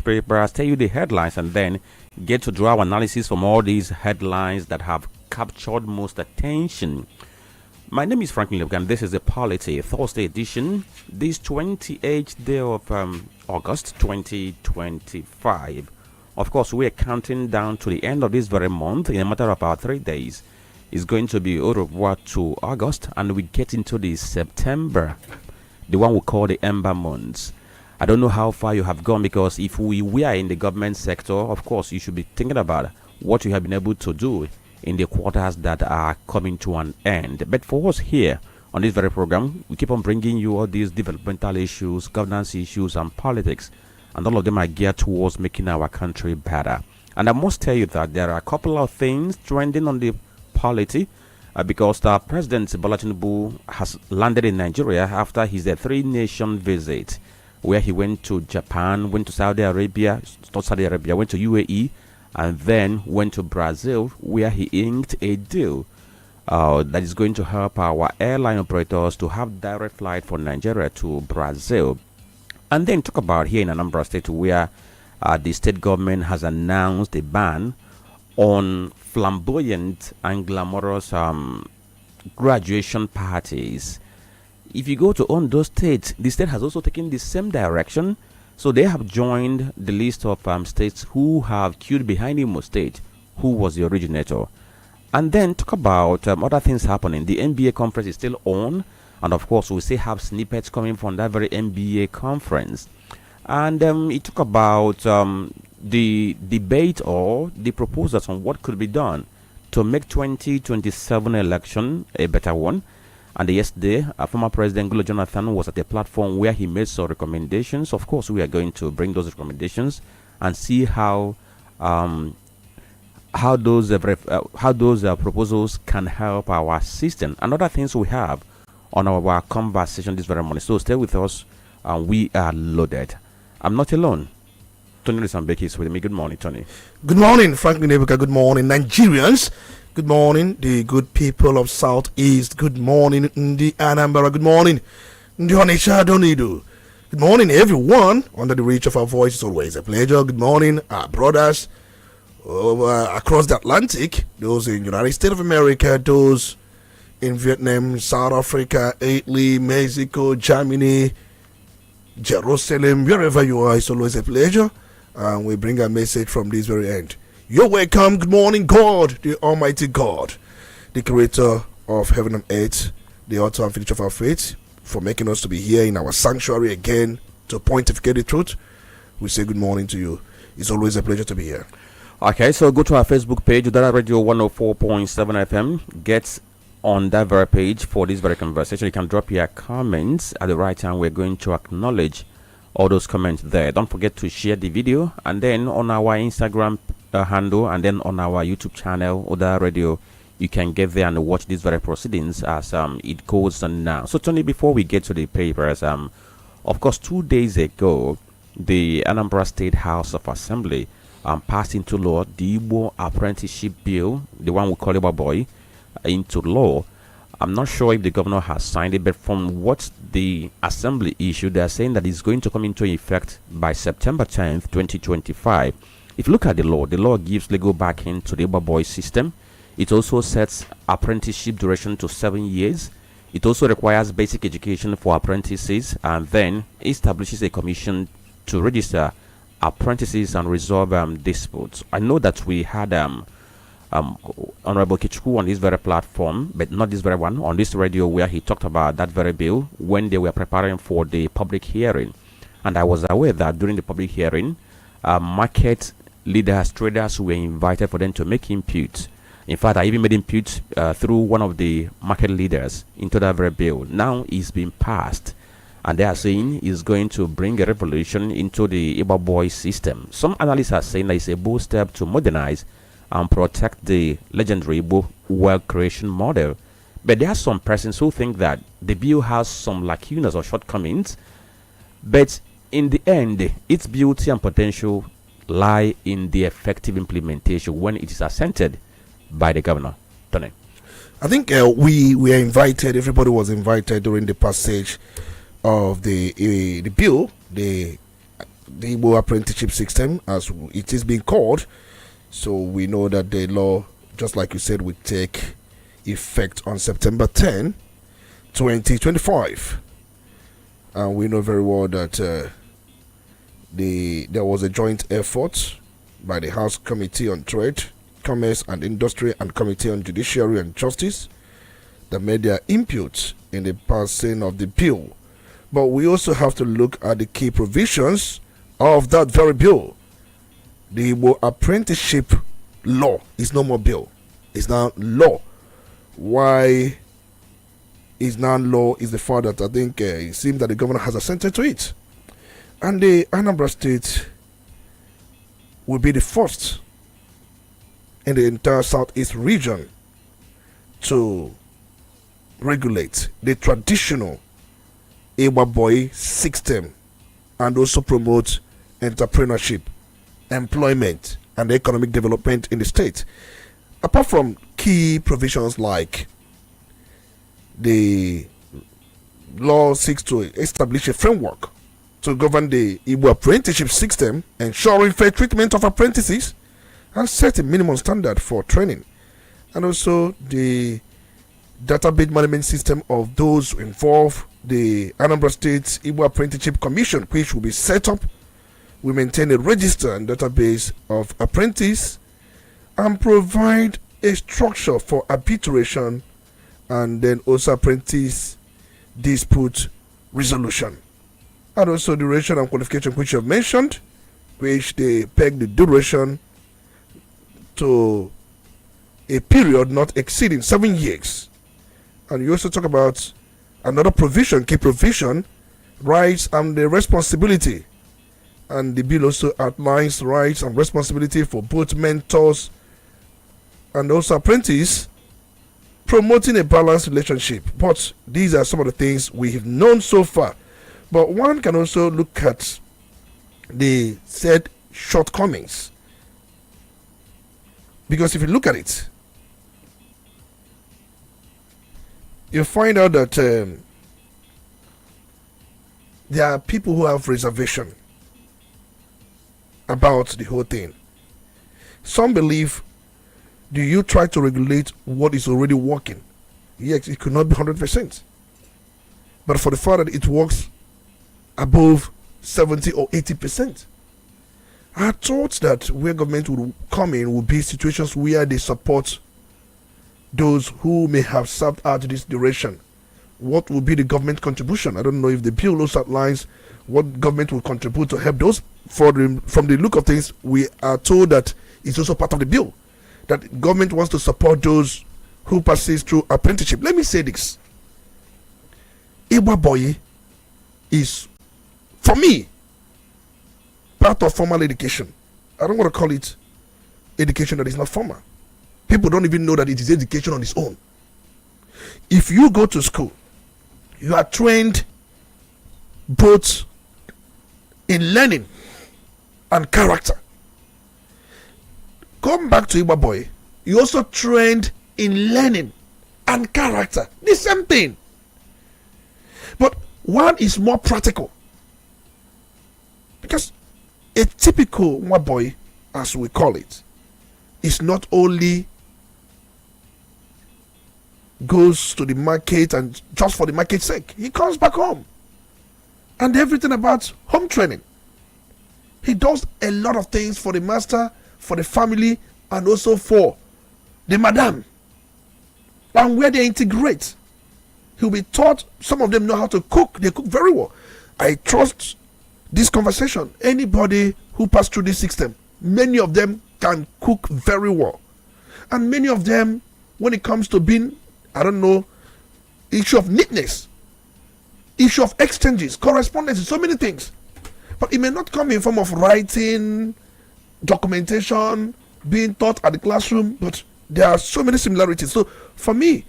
newspapers, tell you the headlines, and then get to draw analysis from all these headlines that have captured most attention. My name is Franklin and this is the Polity Thursday edition, this 28th day of August 2025. Of course, we are counting down to the end of this very month in a matter of about 3 days. It's going to be au revoir to August, and we get into the September, the one we call the Ember months. I don't know how far you have gone, because if we are in the government sector, of course, you should be thinking about what you have been able to do in the quarters that are coming to an end. But for us here on this very program, we keep on bringing you all these developmental issues, governance issues, and politics, and all of them are geared towards making our country better. And I must tell you that there are a couple of things trending on the Polity, because the President Bola Tinubu has landed in Nigeria after his 3-nation visit, where he went to Japan, went to Saudi Arabia, not Saudi Arabia, went to UAE, and then went to Brazil, where he inked a deal that is going to help our airline operators to have direct flight from Nigeria to Brazil. And then talk about here in Anambra State, where the state government has announced a ban on flamboyant and glamorous graduation parties. If you go to Ondo State, the state has also taken the same direction. So they have joined the list of states who have queued behind Imo State, who was the originator. And then talk about other things happening. The NBA conference is still on. And of course, we still have snippets coming from that very NBA conference. And it talk about the debate or the proposals on what could be done to make 2027 election a better one. And yesterday, former President Goodluck Jonathan was at a platform where he made some recommendations. Of course, we are going to bring those recommendations and see how those proposals can help our system and other things we have on our conversation this very morning. So stay with us, and we are loaded. I'm not alone. Tony Olisa Mbeki is with me. Good morning, Tony. Good morning, Franklin Ebuka. Good morning, Nigerians. Good morning, the good people of Southeast. Good morning, Ndi Anambra. Good morning, Ndi Onitsha Donido. Good morning, everyone. Under the reach of our voice, it's always a pleasure. Good morning, our brothers across the Atlantic, those in United States of America, those in Vietnam, South Africa, Italy, Mexico, Germany, Jerusalem, wherever you are. It's always a pleasure. And we bring a message from this very end. You're welcome. Good morning, God, the Almighty God, the creator of heaven and earth, the author and finisher of our faith, for making us to be here in our sanctuary again to pontificate the truth. We say good morning to you. It's always a pleasure to be here. Okay, so go to our Facebook page, Udala Radio 104.7 FM. Get on that very page for this very conversation. You can drop your comments at the right time. We're going to acknowledge all those comments there. Don't forget to share the video, and then on our Instagram handle, and then on our YouTube channel, Udala Radio, you can get there and watch these very proceedings as it goes on now. So Tony, before we get to the papers, of course 2 days ago, the Anambra State House of Assembly passed into law the Igbo Apprenticeship Bill, the one we call Igbo Boy, into law. I'm not sure if the governor has signed it, but from what the assembly issued, they're saying that it's going to come into effect by September 10th, 2025. If you look at the law gives legal backing to the Igbo Boy system. It also sets apprenticeship duration to 7 years. It also requires basic education for apprentices, and then establishes a commission to register apprentices and resolve disputes. I know that we had Honorable Kichku on this very platform, but not this very one, on this radio, where he talked about that very bill when they were preparing for the public hearing. And I was aware that during the public hearing, market leaders, traders were invited for them to make input. In fact, I even made input through one of the market leaders into that very bill. Now it's been passed, and they are saying it's going to bring a revolution into the Igbo Boy system. Some analysts are saying that it's a bold step to modernize and protect the legendary Igbo wealth creation model. But there are some persons who think that the bill has some lacunas or shortcomings, but in the end, its beauty and potential lie in the effective implementation when it is assented by the governor. Tony. I think we were invited, everybody was invited during the passage of the bill. The the Igbo apprenticeship system, as it is being called. So we know that the law, just like you said, will take effect on September 10, 2025. And we know very well that there was a joint effort by the House Committee on Trade, Commerce and Industry and Committee on Judiciary and Justice that made their input in the passing of the bill. But we also have to look at the key provisions of that very bill. The apprenticeship law is no more bill. It's now law. Why is now law is the fact that I think it seems that the governor has assented to it. And the Anambra State will be the first in the entire Southeast region to regulate the traditional Igbo boy system and also promote entrepreneurship, employment, and economic development in the state. Apart from key provisions like the law seeks to establish a framework to govern the Igbo apprenticeship system, ensuring fair treatment of apprentices and set a minimum standard for training, and also the database management system of those involved. The Anambra State Igbo Apprenticeship Commission, which will be set up, will maintain a register and database of apprentices and provide a structure for arbitration and then also apprentice dispute resolution. And also duration and qualification, which you have mentioned, which they peg the duration to a period not exceeding 7 years. And you also talk about another provision, key provision, rights and the responsibility. And the bill also outlines rights and responsibility for both mentors and also apprentices, promoting a balanced relationship. But these are some of the things we have known so far. But one can also look at the said shortcomings. Because if you look at it, you find out that there are people who have reservation about the whole thing. Some believe, do you try to regulate what is already working? Yes, it could not be 100%. But for the fact that it works above 70 or 80%, I thought that where government would come in would be situations where they support those who may have served out this duration. What will be the government contribution? I don't know if the bill also outlines what government will contribute to help those. From the look of things, we are told that it's also part of the bill, that government wants to support those who persist through apprenticeship. Let me say this. Igbo boy is, for me, part of formal education. I don't want to call it education that is not formal. People don't even know that it is education on its own. If you go to school, you are trained both in learning and character. Come back to Igbo boy, you also trained in learning and character. The same thing. But one is more practical. Because a typical Igbo boy, as we call it, is not only goes to the market and just for the market's sake. He comes back home and everything about home training. He does a lot of things for the master, for the family, and also for the madam. And where they integrate, he'll be taught. Some of them know how to cook. They cook very well. I trust this conversation. Anybody who passed through this system, many of them can cook very well. And many of them, when it comes to being, I don't know, issue of neatness, issue of exchanges, correspondence, so many things. But it may not come in form of writing, documentation, being taught at the classroom, but there are so many similarities. So for me,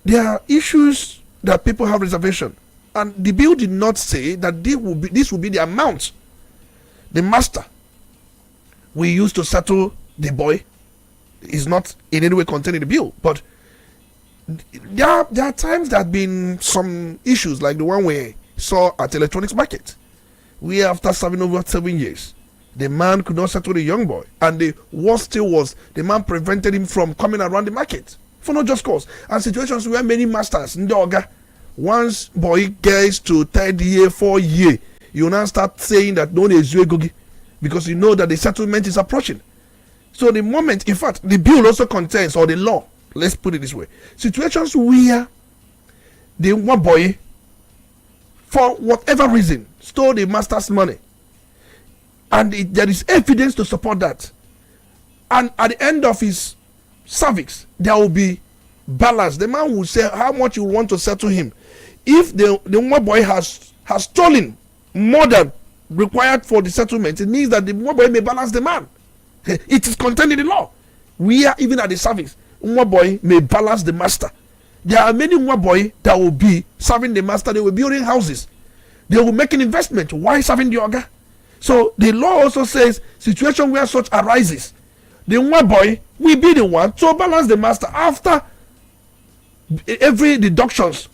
there are issues that people have reservation. And the bill did not say that this will be the amount the master we use to settle the boy is not in any way contained in the bill. But there are times there have been some issues like the one we saw at electronics market, We after serving over 7 years, the man could not settle the young boy, and the worst still was the man prevented him from coming around the market for no just cause. And situations where many masters ndoga, once boy gets to 3rd year, 4th year, you now start saying that no gogi, because you know that the settlement is approaching. So the moment, in fact, the bill also contains, or the law, let's put it this way, situations where the one boy, for whatever reason, stole the master's money, and there is evidence to support that, and at the end of his service there will be balance. The man will say how much you want to settle him. If the one boy has stolen more than required for the settlement, it means that the one boy may balance the man. It is contained in the law. We are even at the service, one boy may balance the master. There are many one boy that will be serving the master. They will be building houses, they will make an investment. Why serving the oga? So the law also says situation where such arises, the one boy will be the one to balance the master after every deductions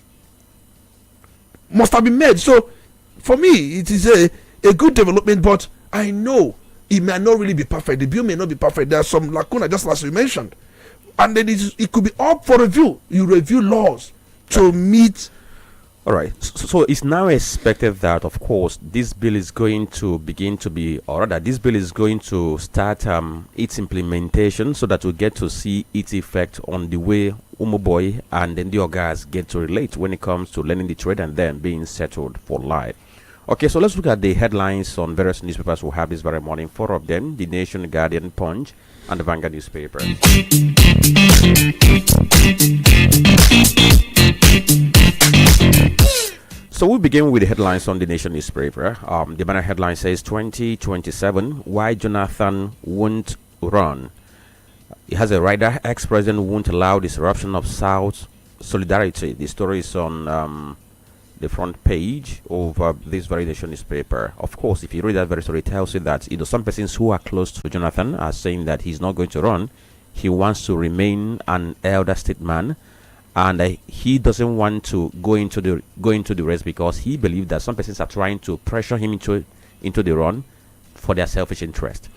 must have been made. So for me, it is a good development, but I know it may not really be perfect. The bill may not be perfect. There are some lacuna, just as you mentioned, and then it could be up for review. You review laws to meet. All right. So it's now expected that, of course, this bill is going to begin to be, or rather, this bill is going to start its implementation, so that we get to see its effect on the way Umuboy and then the Ogas get to relate when it comes to learning the trade and then being settled for life. Okay, so let's look at the headlines on various newspapers we have this very morning. 4 of them: The Nation, Guardian, Punch, and the Vanguard newspaper. So we begin with the headlines on the Nation newspaper. The banner headline says 2027, why Jonathan won't run. It has a rider, ex-president won't allow disruption of South solidarity. The story is on the front page of this very Nation newspaper. Of course, if you read that very story, it tells you that some persons who are close to Jonathan are saying that he's not going to run. He wants to remain an elder statesman, and he doesn't want to go into the race because he believes that some persons are trying to pressure him into the run for their selfish interest.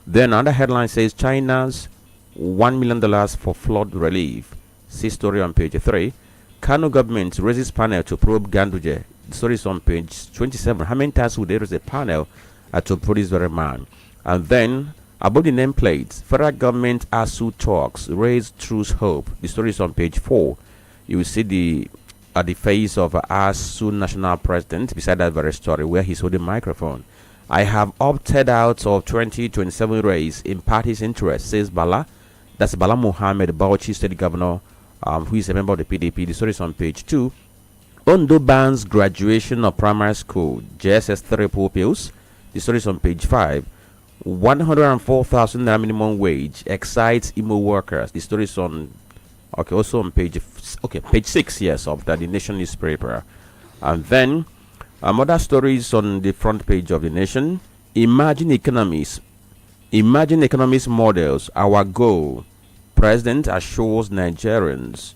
Then another headline says China's $1 million for flood relief. See story on page 3. Kano government raises panel to probe Ganduje. The story is on page 27. How many times would they raise a panel to probe this very man? And then above the nameplates, federal government ASU talks raise truce hope. The story is on page 4. You will see at the face of ASU national president beside that very story where he's holding microphone. I have opted out of 2027 race in party's interest, says Bala. That's Bala Mohammed, Bauchi state governor, who is a member of the PDP. The story is on page 2. Ondo bans graduation of primary school, JSS 3 pupils. The story is on page 5. 104,000 minimum wage excites Imo workers. The story is on also on page 6, yes, of the Nation newspaper. And then other stories on the front page of the Nation. Imagine economies models, our goal. President assures Nigerians.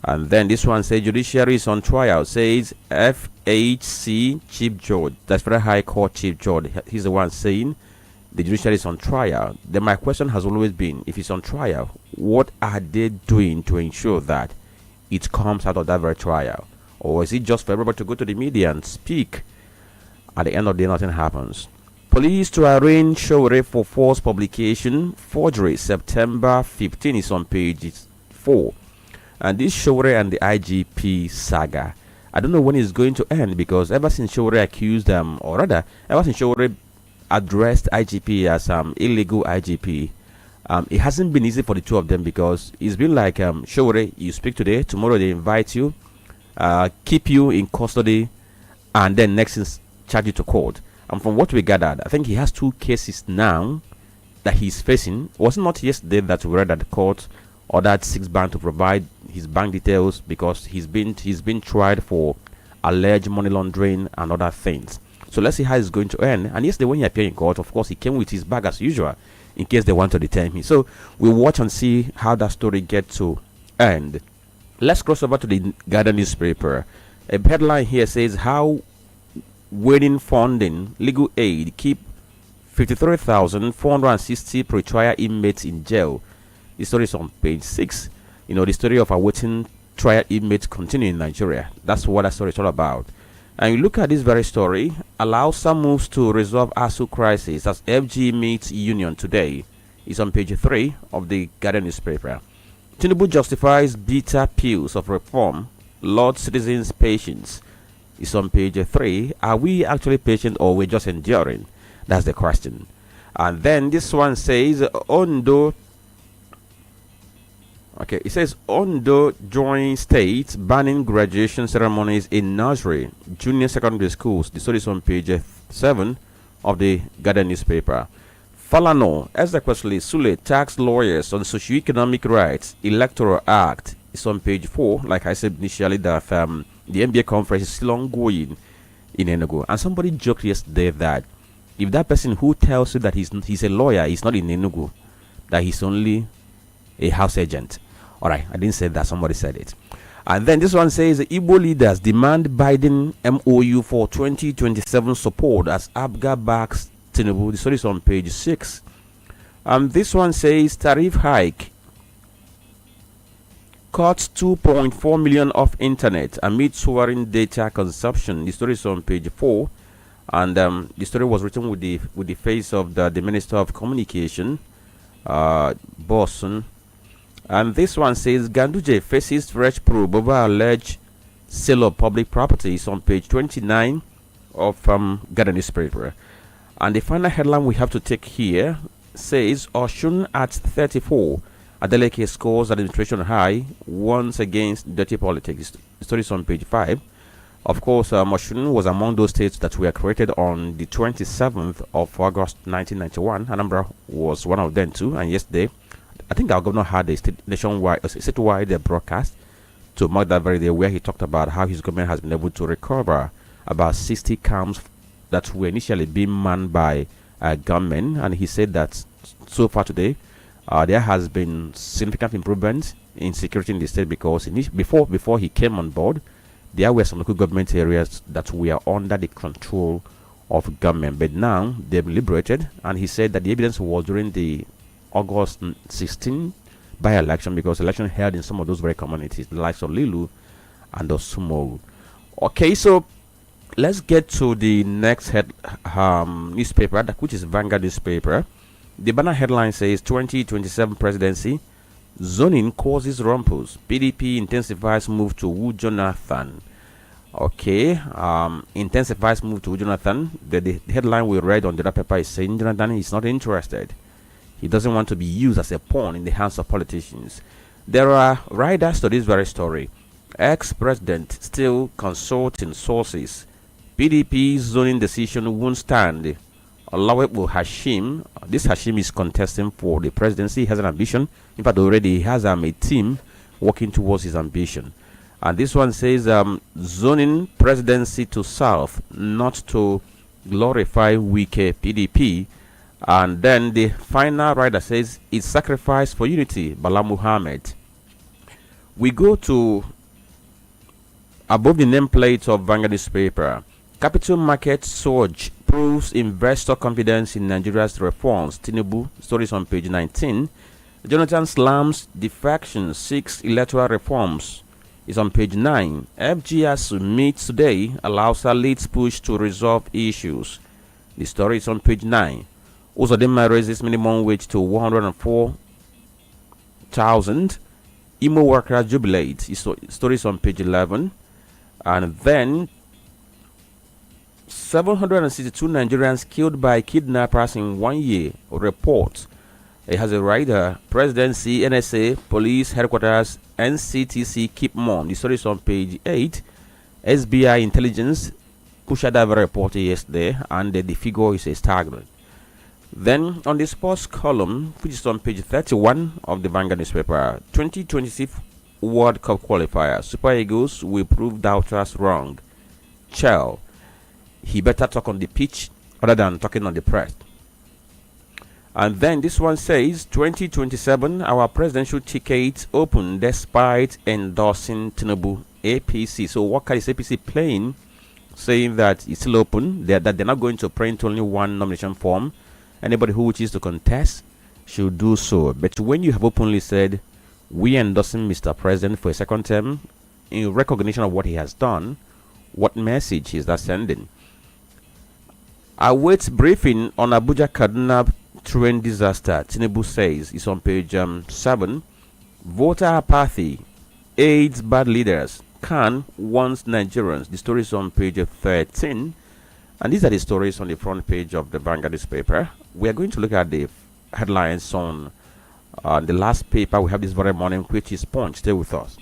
And then this one says judiciary is on trial, says FHC Chief Judge. That's Federal High Court Chief Judge. He's the one saying the judiciary is on trial. Then my question has always been, if it's on trial, what are they doing to ensure that it comes out of that very trial? Or is it just for everybody to go to the media and speak? At the end of the day, nothing happens. Police to arrange Showre for false publication, forgery, September 15 is on page 4. And this Showre and the IGP saga, I don't know when it's going to end, because ever since Showre accused them, or rather, ever since Showre addressed IGP as illegal IGP, it hasn't been easy for the two of them, because it's been like Showre, you speak today, tomorrow they invite you, keep you in custody, and then next is charge you to court. And from what we gathered, I think he has 2 cases now that he's facing. Was it not yesterday that we read that the court ordered 6 banks to provide his bank details because he's been tried for alleged money laundering and other things. So let's see how it's going to end. And yesterday when he appeared in court, of course, he came with his bag as usual in case they want to detain him. So we'll watch and see how that story gets to end. Let's cross over to the Guardian newspaper. A headline here says how waiting funding, legal aid keep 53,460 pretrial inmates in jail. The story is on page 6. The story of awaiting trial inmates continue in Nigeria. That's what that story is all about. And you look at this very story, allow some moves to resolve ASU crisis as FG meets union today. It's on page 3 of the Guardian newspaper. Tinubu justifies bitter pills of reform, Lord citizens' patience. It's on page 3. Are we actually patient or we're just enduring? That's the question. And then this one says, Ondo. Okay, it says Ondo joins states banning graduation ceremonies in nursery, junior secondary schools. The story is on page 7 of the Guardian newspaper. Falano, executively Sule tax lawyers on socio-economic rights, Electoral Act. It's on page 4. Like I said initially, that the NBA conference is still ongoing in Enugu. And somebody joked yesterday that if that person who tells you that he's a lawyer is not in Enugu, that he's only a house agent. All right, I didn't say that. Somebody said it. And then this one says Igbo leaders demand Biden MOU for 2027 support as ABGA backs Tinubu. The story is on page 6. This one says tariff hike cuts 2.4 million off internet amid soaring data consumption. The story is on page 4. And the story was written with the face of the Minister of Communication, Boston. And this one says Ganduje faces fresh probe over alleged sale of public properties on page 29 of Ghana newspaper. And the final headline we have to take here says Oshun at 34. Adeleke scores administration high once against dirty politics. The story is on page 5. Of course, Oshun was among those states that were created on the 27th of August 1991. Anambra was one of them too. And yesterday, I think our governor had a statewide broadcast to mark that very day, where he talked about how his government has been able to recover about 60 camps that were initially being manned by gunmen. And he said that so far today, there has been significant improvement in security in the state, because before he came on board, there were some local government areas that were under the control of government, but now they've liberated. And he said that the evidence was during the August 16 by-election, because election held in some of those very communities, the likes of Lilu and Osumo. Okay, so let's get to the next newspaper, which is Vanguard newspaper. The banner headline says 2027 presidency, zoning causes rumpus. PDP intensifies move to Wu Jonathan. Okay, intensifies move to Wu Jonathan. The headline we read on the other paper is saying Jonathan is not interested. He doesn't want to be used as a pawn in the hands of politicians. There are riders to this very story. Ex-president still consulting sources. PDP zoning decision won't stand. Olawebu Hashim, this Hashim is contesting for the presidency. He has an ambition. In fact, already he has a team working towards his ambition. And this one says zoning presidency to South, not to glorify Wike PDP. And then the final rider says it's sacrifice for unity, Bala Muhammad. We go to above the nameplate of Vanguard newspaper. Capital market surge proves investor confidence in Nigeria's reforms. Tinubu, stories on page 19. Jonathan slams defection, seeks electoral reforms. Is on page 9. FGS meets today, allows her leads push to resolve issues. The story is on page 9. Uzodinma raises minimum wage to 104,000. Imo workers jubilate. Stories on page 11. And then 762 Nigerians killed by kidnappers in 1 year. Report. It has a writer. Presidency, NSA, police headquarters, NCTC keep mum. The story is on page 8. SBI intelligence Kushada reported yesterday, and the figure is staggering. Then on the sports column, which is on page 31 of the Vanguard newspaper, 2026 World Cup qualifier, Super Eagles will prove doubters wrong. Chell, he better talk on the pitch other than talking on the press. And then this one says 2027 our presidential ticket open despite endorsing Tinubu APC. So what card is APC playing saying that it's still open, that they're not going to print only one nomination form. Anybody who wishes to contest should do so. But when you have openly said, we endorsing Mr. President for a second term in recognition of what he has done, what message is that sending? Awaits briefing on Abuja Kaduna train disaster, Tinubu says. It's on page 7. Voter apathy aids bad leaders. Khan warns Nigerians. The story is on page 13. And these are the stories on the front page of the Vanguard newspaper. We are going to look at the headlines on the last paper we have this very morning, which is Punch. Stay with us.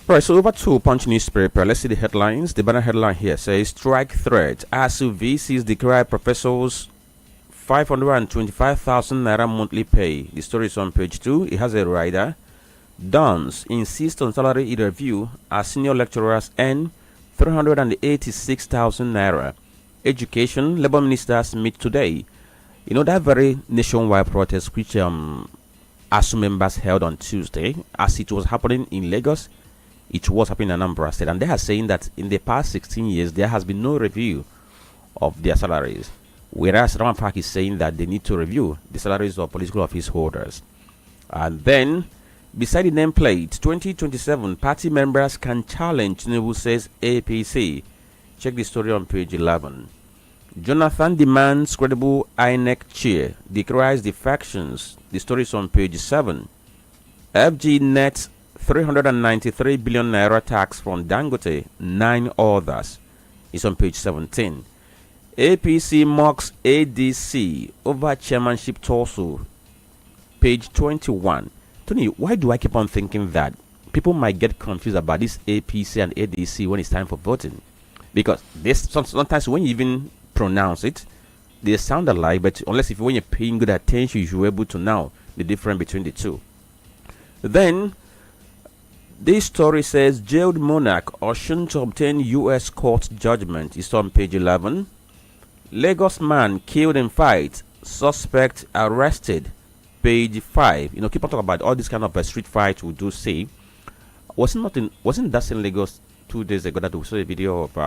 Right, so over to Punch newspaper. Let's see the headlines. The banner headline here says, strike threat. ASU VCs declare professors 525,000 naira monthly pay. The story is on page 2. It has a rider. Dons insist on salary review as senior lecturers earn 386,000 naira. Education, Labour ministers meet today. You know, that very nationwide protest which ASU members held on Tuesday, as it was happening in Lagos, it was happening in Anambra State, and they are saying that in the past 16 years there has been no review of their salaries, whereas Raman Park is saying that they need to review the salaries of political office holders. And then beside the nameplate 2027 party members can challenge Tinubu, says APC. Check the story on page 11. Jonathan demands credible INEC chair, decries the factions. The story is on page 7. FG nets 393 billion naira tax from Dangote, 9 others. It's on page 17. APC mocks ADC over chairmanship torso, page 21. Tony, why do I keep on thinking that people might get confused about this APC and ADC when it's time for voting? Because this sometimes when you even pronounce it, they sound alike, but unless if when you're paying good attention, you should be able to know the difference between the two. Then this story says jailed monarch Oshun to obtain U.S. court judgment. It's on page 11. Lagos man killed in fight, suspect arrested. Page 5. You know, keep on talking about all this kind of street fight we do see. Wasn't that in Lagos 2 days ago that we saw a video of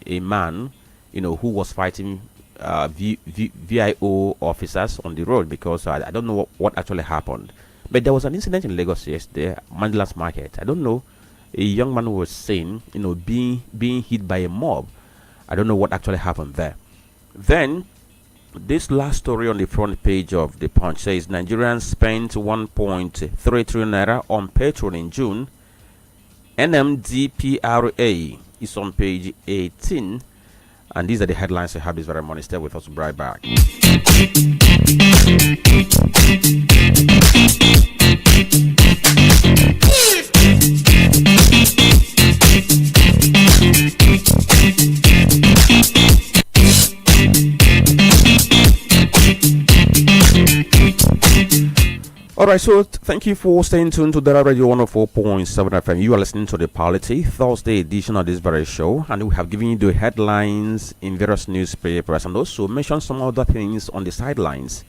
a man, you know, who was fighting VIO officers on the road because I don't know what actually happened. But there was an incident in Lagos yesterday, Mandela's Market. I don't know. A young man was seen, you know, being hit by a mob. I don't know what actually happened there. Then, this last story on the front page of the Punch says Nigerians spent 1.3 trillion naira on petrol in June. NMDPRA is on page 18. And these are the headlines I have this very morning. Stay with us right back. Alright, so thank you for staying tuned to Udala Radio 104.7 FM. You are listening to the Polity Thursday edition of this very show, and we have given you the headlines in various newspapers and also mentioned some other things on the sidelines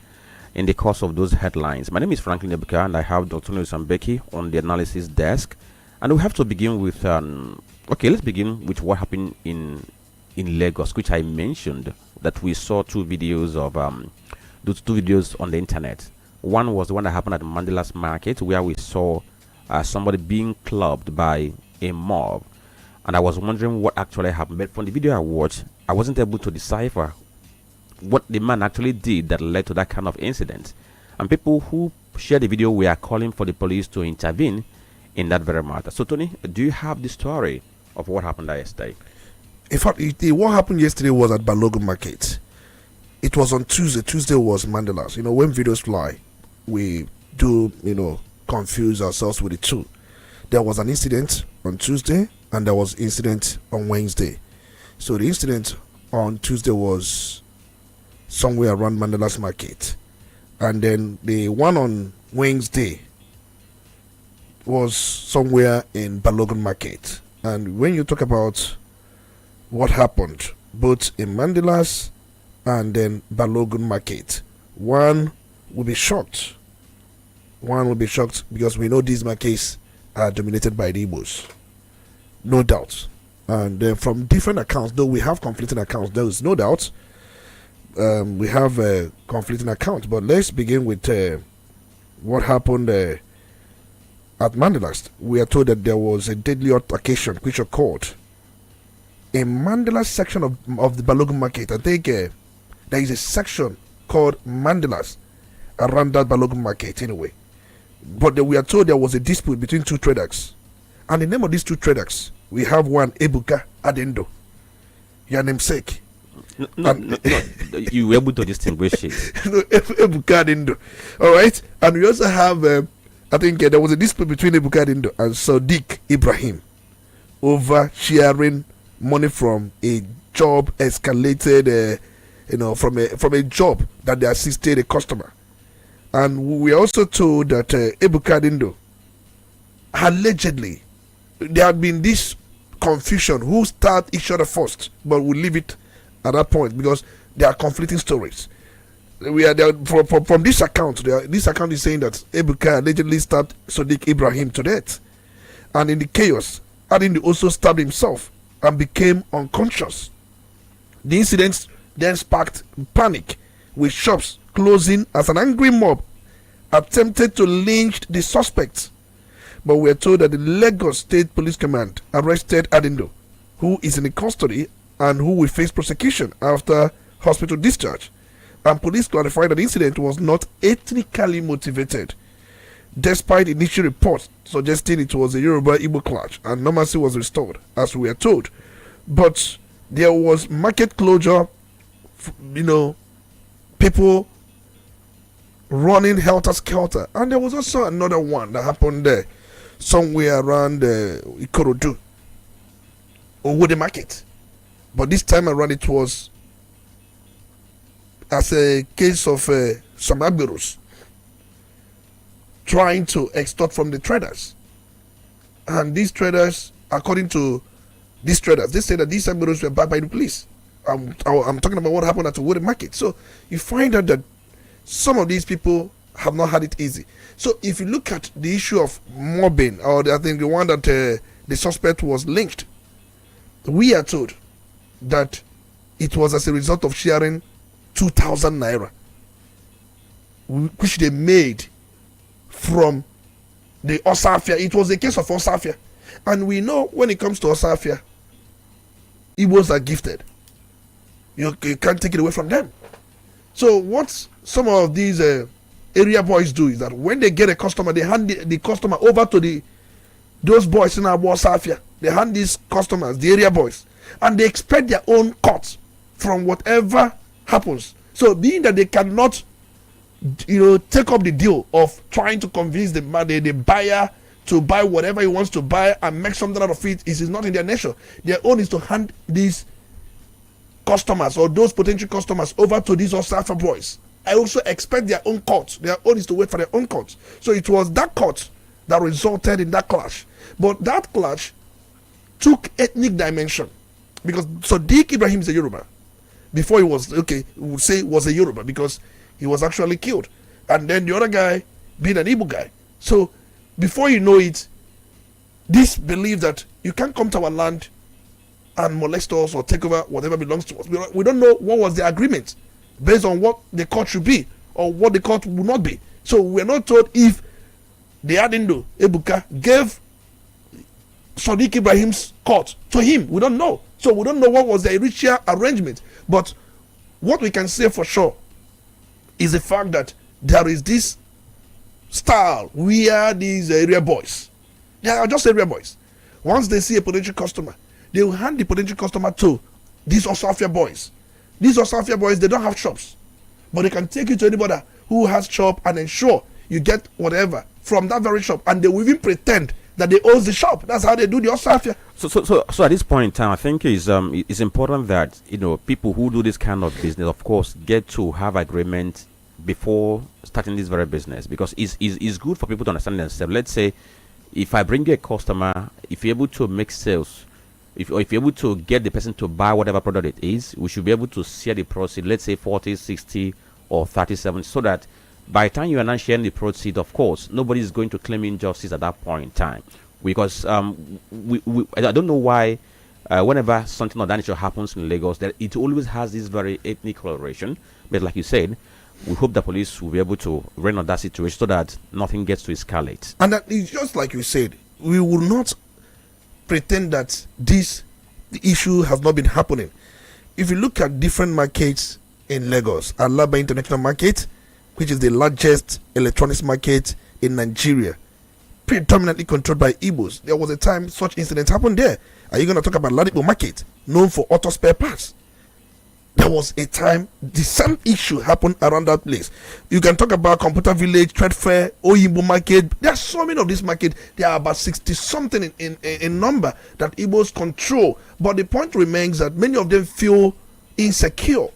in the course of those headlines. My name is Franklin and Ebuka, and I have Dr. Olisa Mbeki on the analysis desk. And we have to begin with, let's begin with what happened in Lagos, which I mentioned that we saw two videos on the internet. One was the one that happened at Mandela's Market, where we saw somebody being clubbed by a mob. And I was wondering what actually happened. But from the video I watched, I wasn't able to decipher what the man actually did that led to that kind of incident. And people who shared the video were calling for the police to intervene in that very matter. So, Tony, do you have the story of what happened there yesterday? In fact, what happened yesterday was at Balogun Market. It was on Tuesday. Tuesday was Mandela's. You know, when videos fly, we do, confuse ourselves with the two. There was an incident on Tuesday and there was incident on Wednesday. So the incident on Tuesday was somewhere around Mandela's Market. And then the one on Wednesday was somewhere in Balogun Market. And when you talk about what happened both in Mandela's and then Balogun Market, one will be shocked one will be shocked because we know these markets are dominated by the Igbos. No doubt. And from different accounts, though we have conflicting accounts, there is no doubt. We have conflicting accounts. But let's begin with what happened at Mandela. We are told that there was a deadly altercation which occurred in Mandela section of the Balogun market. I think there is a section called Mandela's around that Balogun market anyway. But we are told there was a dispute between two traders. And the name of these two traders, we have one, Ebuka Adendo. Your namesake. No, you were able to distinguish it. Ebuka Adendo. Alright? And we also have, I think there was a dispute between Ebuka Adendo and Sadiq Ibrahim over sharing money from a job escalated, from a job that they assisted a customer. And we are also told that Ebuka Adendo, allegedly, there had been this confusion who start each other first, but we'll leave it at that point because there are conflicting stories. We are there from this account. This account is saying that Ebuka allegedly stabbed Sadiq Ibrahim to death, and in the chaos, Adendo also stabbed himself and became unconscious. The incident then sparked panic, with shops closing as an angry mob attempted to lynch the suspects. But we are told that the Lagos State Police Command arrested Adendo, who is in custody and who will face prosecution after hospital discharge. And police clarified that the incident was not ethnically motivated, despite initial reports suggesting it was a Yoruba-Igbo clash and normalcy was restored, as we are told. But there was market closure, people running helter-skelter. And there was also another one that happened there, somewhere around Ikorodu, or the market. But this time around it was as a case of some Agbirus trying to extort from the traders. And these traders, according to these traders, they say that these Agbirus were backed by the police. I'm talking about what happened at the Woody Market. So you find out that some of these people have not had it easy. So if you look at the issue of mobbing, or I think the one that the suspect was lynched, we are told that it was as a result of sharing 2,000 naira, which they made from the Osafia. It was a case of Osafia. And we know when it comes to Osafia, Igbos are gifted. You can't take it away from them. So what some of these area boys do is that when they get a customer, they hand the customer over to those boys in our Osafia. They hand these customers, the area boys, and they expect their own cut from whatever happens. So being that they cannot take up the deal of trying to convince the buyer to buy whatever he wants to buy and make something out of it, is not in their nature. Their own is to hand these customers or those potential customers over to these Osafia boys. I also expect their own cut. Their own is to wait for their own cut. So it was that cut that resulted in that clash. But that clash took ethnic dimension, because Sadiq Ibrahim is a Yoruba. Before he was, we would say was a Yoruba because he was actually killed. And then the other guy being an Igbo guy. So before you know it, this belief that you can't come to our land and molest us or take over whatever belongs to us. We don't know what was the agreement based on what the court should be or what the court would not be. So we're not told if the Adendo Ebuka gave Sadiq Ibrahim's court to him. We don't know. So we don't know what was the initial arrangement. But what we can say for sure is the fact that there is this style where these area boys, they are just area boys. Once they see a potential customer, they will hand the potential customer to these Osafia boys. These Osafia boys, they don't have shops, but they can take you to anybody who has shop and ensure you get whatever from that very shop, and they will even pretend that they own the shop. That's how they do the Osafia. So at this point in time, I think it's important that people who do this kind of business, of course, get to have agreement before starting this very business, because it's good for people to understand themselves. Let's say if I bring you a customer, if you're able to make sales, if you're able to get the person to buy whatever product it is, we should be able to share the proceeds, let's say 40, 60 or 37, so that By the time you are not sharing the proceeds, of course, nobody is going to claim injustice at that point in time. Because I don't know why whenever something of that nature happens in Lagos, that it always has this very ethnic coloration. But like you said, we hope the police will be able to rein on that situation so that nothing gets to escalate. And that is just like you said, we will not pretend that the issue has not been happening. If you look at different markets in Lagos, Alaba International Market, which is the largest electronics market in Nigeria, predominantly controlled by Igbos. There was a time such incidents happened there. Are you going to talk about Ladipo Market, known for auto spare parts? There was a time the same issue happened around that place. You can talk about Computer Village, Trade Fair, Oyimbo Market. There are so many of these markets. There are about 60 something in number that Igbos control. But the point remains that many of them feel insecure.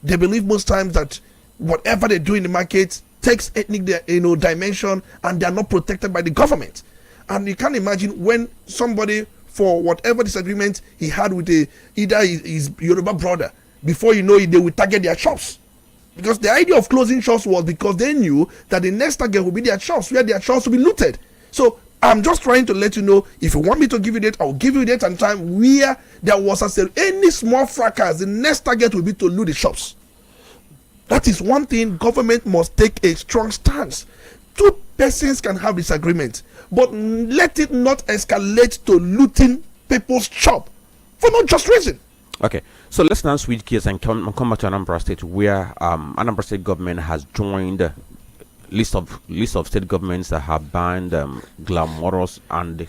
They believe most times that whatever they do in the market takes ethnic dimension, and they are not protected by the government. And you can't imagine when somebody, for whatever disagreement he had with either his Yoruba brother, before you know it, they will target their shops. Because the idea of closing shops was because they knew that the next target will be their shops, where their shops will be looted. So I'm just trying to let you know, if you want me to give you that, I'll give you that and time where there was any small fracas, the next target will be to loot the shops. That is one thing government must take a strong stance. Two persons can have disagreement, but let it not escalate to looting people's shop for no just reason. Okay, so let's now switch gears and come back to Anambra State, where Anambra State government has joined list of state governments that have banned glamorous and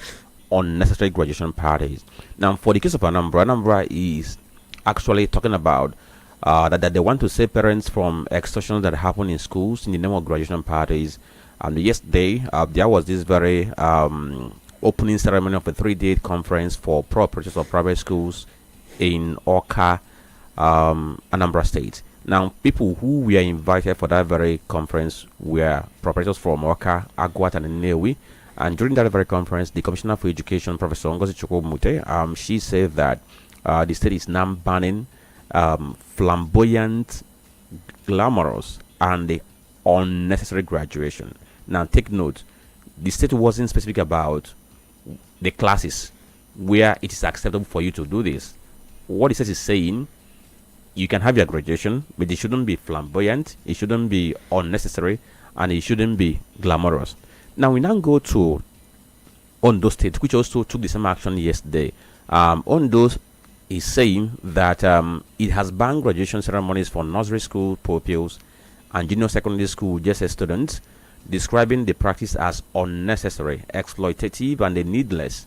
unnecessary graduation parties. Now, for the case of Anambra is actually talking about that they want to save parents from extortions that happen in schools in the name of graduation parties. And yesterday, there was this very opening ceremony of a 3-day conference for proprietors of private schools in Oka, Anambra State. Now, people who were invited for that very conference were proprietors from Oka, Agwat, and Nnewi. And during that very conference, the Commissioner for Education, Professor Ngozi Chukwumute, she said that the state is now banning flamboyant, glamorous, and unnecessary graduation. Now, take note, the state wasn't specific about the classes where it is acceptable for you to do this. What it says is saying you can have your graduation, but it shouldn't be flamboyant, it shouldn't be unnecessary, and it shouldn't be glamorous. Now we now go to Ondo State, which also took the same action yesterday. Ondo is saying that it has banned graduation ceremonies for nursery school pupils and junior secondary school JSS students, describing the practice as unnecessary, exploitative, and a needless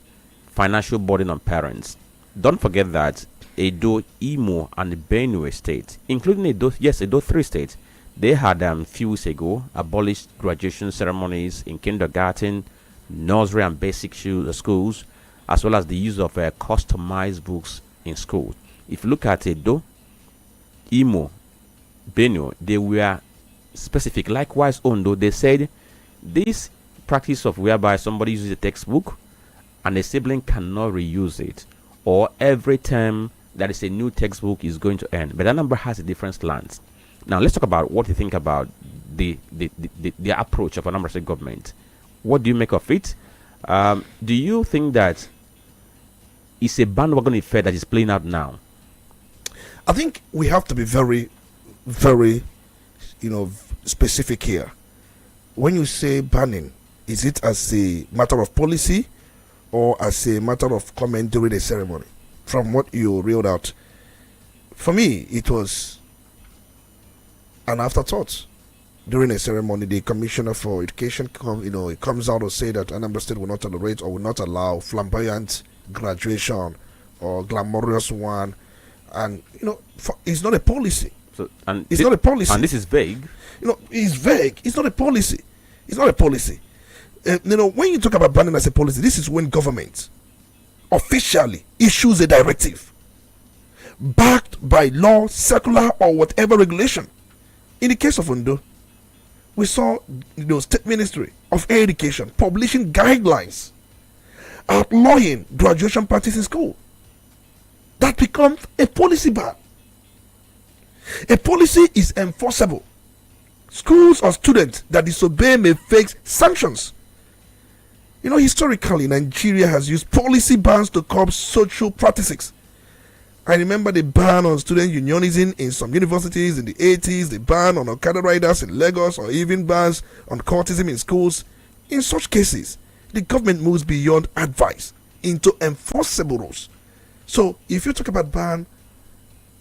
financial burden on parents. Don't forget that Edo, Imo, and Benue State, including Edo 3 states, they had few weeks ago abolished graduation ceremonies in kindergarten, nursery, and basic schools, as well as the use of customized books in school. If you look at Edo, Imo, Benue, they were specific. Likewise, Ondo, they said this practice of whereby somebody uses a textbook and a sibling cannot reuse it, or every term that is a new textbook is going to end. But that number has a different slant. Now let's talk about what you think about the approach of a number of state government. What do you make of it? Do you think that it's a bandwagon effect that is playing out now? I think we have to be very, very, specific here. When you say banning, is it as a matter of policy or as a matter of comment during a ceremony? From what you reeled out, for me, it was an afterthought. During a ceremony, the Commissioner for Education, comes out to say that Anambra State will not tolerate or will not allow flamboyant graduation or glamorous one, and it's not a policy. So, it's not a policy, and this is vague. It's vague. It's not a policy. It's not a policy. When you talk about banning as a policy, this is when government officially issues a directive backed by law, circular, or whatever regulation. In the case of Ondo, we saw the State Ministry of Education publishing guidelines outlawing graduation parties in school. That becomes a policy ban. A policy is enforceable Schools or students that disobey may face sanctions. Historically, Nigeria has used policy bans to curb social practices. I remember the ban on student unionism in some universities in the 80s, the ban on Okada riders in Lagos, or even bans on cultism in schools. In such cases, the government moves beyond advice into enforceable rules. So, if you talk about ban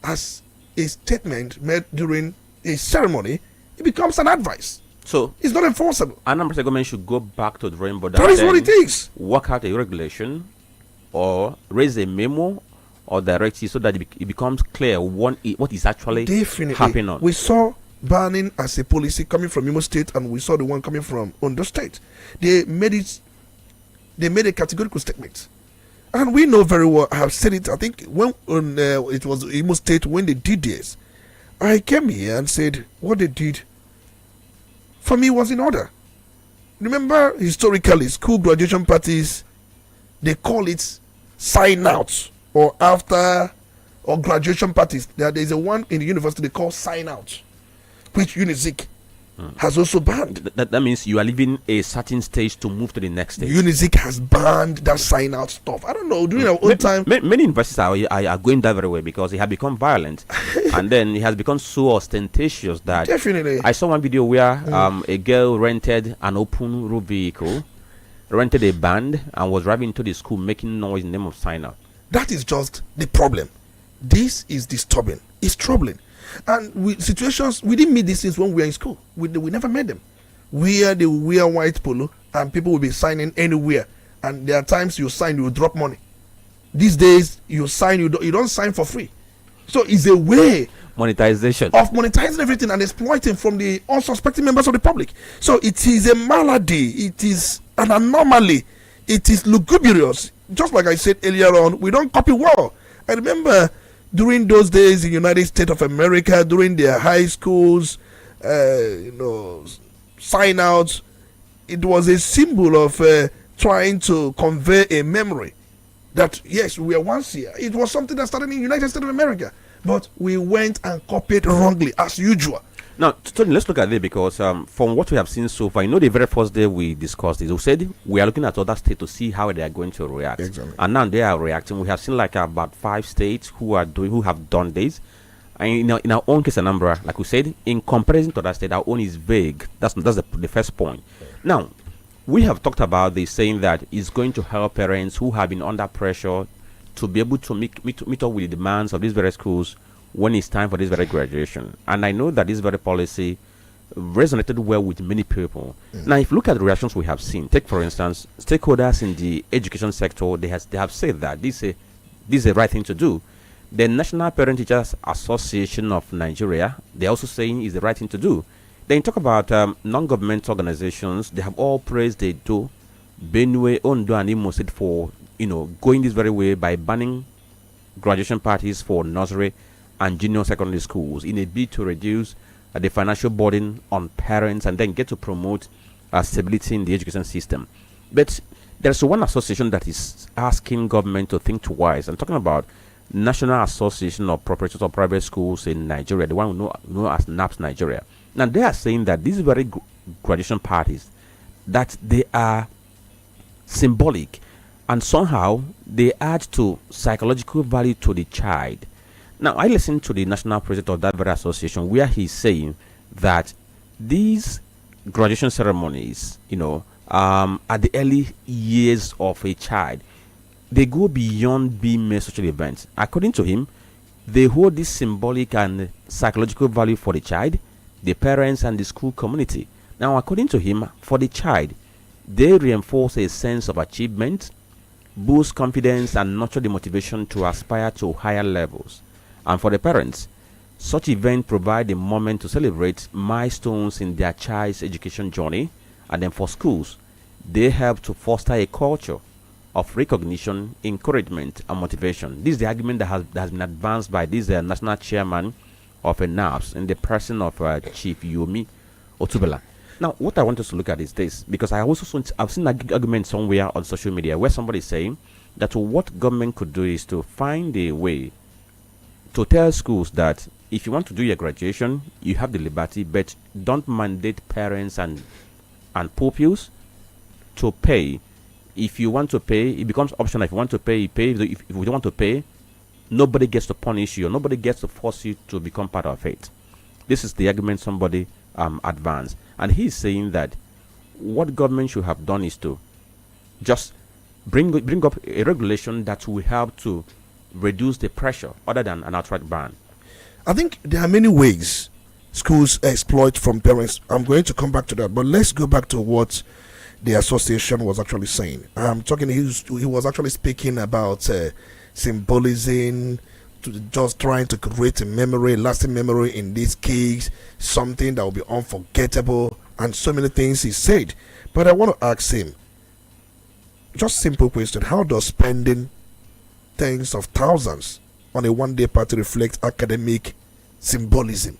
as a statement made during a ceremony, it becomes an advice. So it's not enforceable. Anambra government should go back to the drawing board. That is what it is. Work out a regulation or raise a memo or directive so that it becomes clear what is actually happening. We saw banning as a policy coming from Imo State, and we saw the one coming from Ondo State. They made a categorical statement. And we know very well, I have said it, I think when it was Imo State, when they did this, I came here and said what they did for me was in order. Remember, historically, school graduation parties, they call it sign out or after or graduation parties. There is a one in the university they call sign out, which Unizik has also banned. That means you are leaving a certain stage to move to the next stage. Unizik has banned that sign out stuff. I don't know, during our own time. Many universities are going that very way because it has become violent. And then it has become so ostentatious that definitely. I saw one video where a girl rented an open roof vehicle, rented a band, and was driving to the school making noise in the name of sign out. That is just the problem. This is disturbing. It's troubling. And we didn't meet these things when we were in school. We never met them. They wear white polo and people will be signing anywhere. And there are times you sign, you drop money. These days, you sign, you don't sign for free. So it's a way monetization of monetizing everything and exploiting from the unsuspecting members of the public. So it is a malady. It is an anomaly. It is lugubrious. Just like I said earlier on, we don't copy well. I remember during those days in the United States of America, during their high schools, sign outs, it was a symbol of trying to convey a memory that, yes, we were once here. It was something that started in the United States of America, but we went and copied wrongly, as usual. Now, Tony, let's look at it because from what we have seen so far, the very first day we discussed this, we said we are looking at other states to see how they are going to react. Exactly. And now they are reacting. We have seen like about 5 states who have done this. And in our own case, Anambra, like we said, in comparison to that state, our own is vague. That's the first point. Now, we have talked about this, saying that it's going to help parents who have been under pressure to be able to meet up with the demands of these various schools when it's time for this very graduation. And I know that this very policy resonated well with many people. Now, if you look at the reactions we have seen, take for instance, stakeholders in the education sector, they have said that this is the right thing to do. The National Parent Teachers Association of Nigeria, they're also saying is the right thing to do. Then talk about non-government organizations, they have all praised the Edo, Benue, Ondo, and Imo State for going this very way by banning graduation parties for nursery and junior secondary schools in a bid to reduce the financial burden on parents and then get to promote stability in the education system. But there's one association that is asking government to think twice. I'm talking about National Association of Proprietors of Private Schools in Nigeria, the one we know as NAPS Nigeria. Now they are saying that these very graduation parties, that they are symbolic and somehow they add to psychological value to the child. Now, I listened to the national president of that very association where he's saying that these graduation ceremonies, at the early years of a child, they go beyond being mere social events. According to him, they hold this symbolic and psychological value for the child, the parents, and the school community. Now, according to him, for the child, they reinforce a sense of achievement, boost confidence, and nurture the motivation to aspire to higher levels. And for the parents, such events provide a moment to celebrate milestones in their child's education journey. And then for schools, they help to foster a culture of recognition, encouragement, and motivation. This is the argument that has been advanced by this national chairman of a NAPS in the person of Chief Yomi Otubela. Now, what I want us to look at is this, because I've seen an argument somewhere on social media where somebody is saying that what government could do is to find a way to tell schools that if you want to do your graduation, you have the liberty, but don't mandate parents and pupils to pay. If you want to pay, it becomes optional. If you want to pay, you pay. If you don't want to pay, nobody gets to punish you. Nobody gets to force you to become part of it. This is the argument somebody advanced. And he's saying that what government should have done is to just bring up a regulation that will help to reduce the pressure other than an outright ban. I think there are many ways schools exploit from parents. I'm going to come back to that, but let's go back to what the association was actually saying. He was actually speaking about symbolism, just trying to create a memory, lasting memory in this case, something that will be unforgettable, and so many things he said. But I want to ask him, just simple question: how does spending tens of thousands on a one-day party reflect academic symbolism?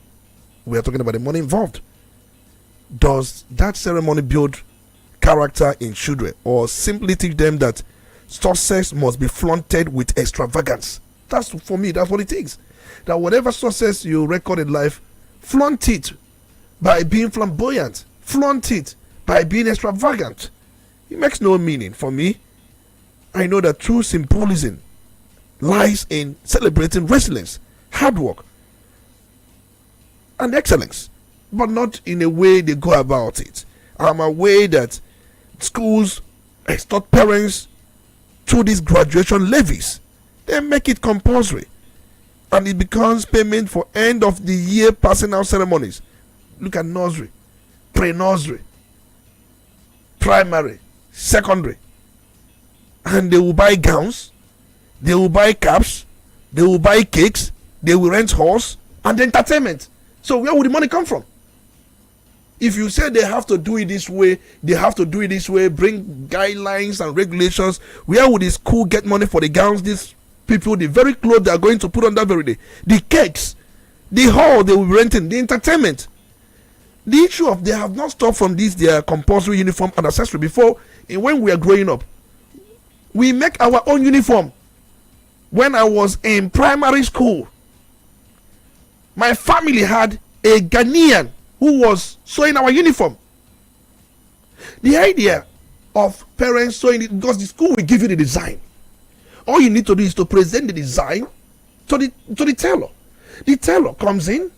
We are talking about the money involved. Does that ceremony build character in children, or simply teach them that success must be flaunted with extravagance? That's, for me, that's what it takes. That whatever success you record in life, flaunt it by being flamboyant, flaunt it by being extravagant. It makes no meaning. For me, I know that true symbolism lies in celebrating resilience, hard work, and excellence, but not in a way they go about it. I'm aware that schools extort parents through these graduation levies. They make it compulsory, and it becomes payment for end of the year passing out ceremonies. Look at nursery, pre-nursery, primary, secondary, and they will buy gowns, they will buy caps, they will buy cakes, they will rent horse and entertainment. So where would the money come from? If you say they have to do it this way, bring guidelines and regulations, where would the school get money for the gowns, these people, the very clothes they are going to put on that very day, the cakes, the hall they will be renting, the entertainment? The issue of they have not stopped from this, their compulsory uniform and accessory. Before, when we are growing up, we make our own uniform. When I was in primary school, my family had a Ghanaian who was sewing our uniform. The idea of parents sewing it, because the school will give you the design. All you need to do is to present the design to the tailor. The tailor comes in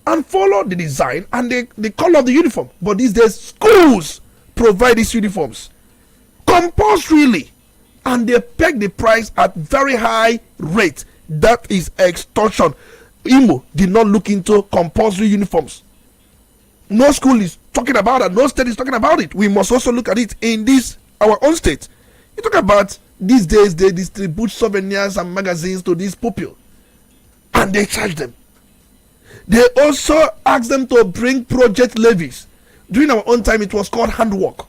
and follow the design and the color of the uniform. But these days, schools provide these uniforms compulsorily, and they peg the price at very high rate. That is extortion. Imo did not look into compulsory uniforms. No school is talking about it. No state is talking about it. We must also look at it in this, our own state. You talk about these days, they distribute souvenirs and magazines to these people, and they charge them. They also ask them to bring project levies. During our own time, it was called handwork.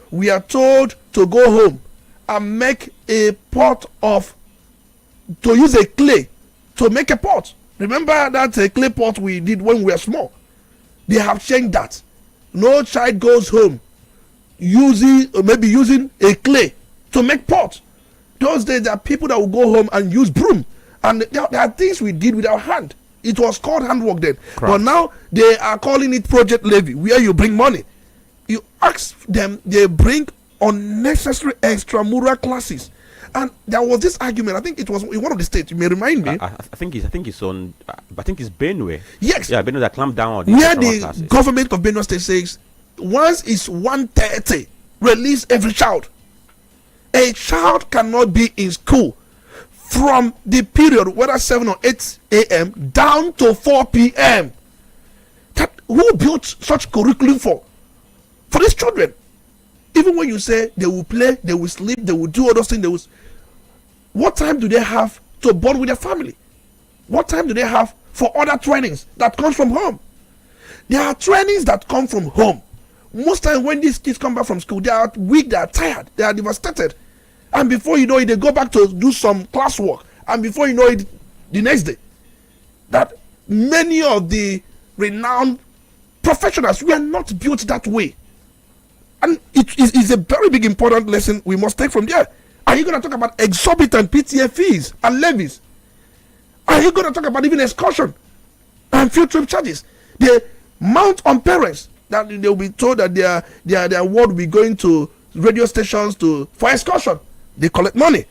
We are told to go home and make a pot to use a clay to make a pot. Remember that clay pot we did when we were small? They have changed that. No child goes home using a clay to make pot. Those days, there are people that will go home and use broom, and there are things we did with our hand. It was called handwork then. Correct. But now they are calling it project levy, where you bring money. You ask them, they bring unnecessary extramural classes. And there was this argument. I think it was in one of the states. You may remind me. I think it's Benue. Yes. Yeah, Benue that clamped down on where the government of Benue State says once it's 1:30, release every child. A child cannot be in school from the period whether 7 or 8 a.m. down to 4 p.m. Who built such curriculum for these children? Even when you say they will play, they will sleep, they will do all those things, what time do they have to bond with their family? What time do they have for other trainings that comes from home? There are trainings that come from home. Most times when these kids come back from school, they are weak, they are tired, they are devastated. And before you know it, they go back to do some classwork. And before you know it, the next day, that many of the renowned professionals were not built that way. And it is a very big important lesson we must take from there. Are you going to talk about exorbitant PTA fees and levies? Are you going to talk about even excursion? and field trip charges. They mount on parents that they will be told that their word will be going to radio stations for excursion. They collect money.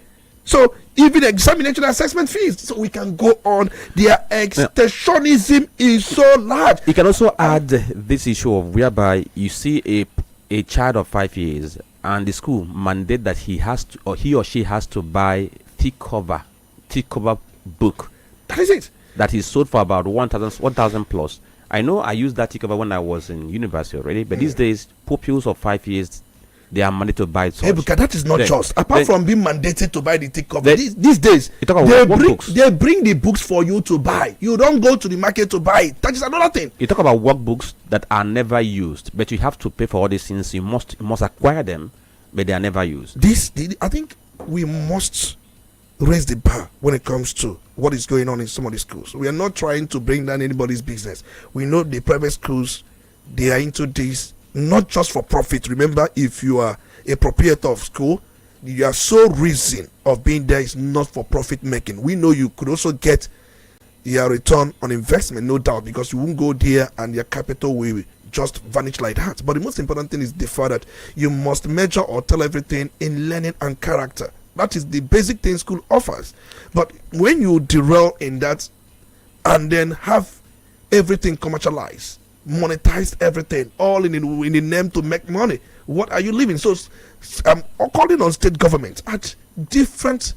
So even examination assessment fees. So we can go on. Their extensionism is so large. You can also add this issue of whereby you see a child of 5 years and the school mandate that he or she has to buy thick cover book. That is it. That is sold for about 1,000 plus. I know I used that thick cover when I was in university already, but these days pupils of 5 years, they are mandated to buy it. Ebuka, that is not just. Apart from being mandated to buy the thick cover, these days they bring the books for you to buy. You don't go to the market to buy it. That is another thing. You talk about workbooks that are never used, but you have to pay for all these things. You must acquire them, but they are never used. I think we must raise the bar when it comes to what is going on in some of the schools. We are not trying to bring down anybody's business. We know the private schools, they are into this not just for profit. Remember, if you are a proprietor of school, your sole reason of being there is not for profit making. We know you could also get your return on investment, no doubt, because you won't go there and your capital will just vanish like that. But the most important thing is the fact that you must measure or tell everything in learning and character. That is the basic thing school offers. But when you derail in that and then have everything commercialized, monetize everything, all in the name to make money, what are you living? So I'm calling on state government at different,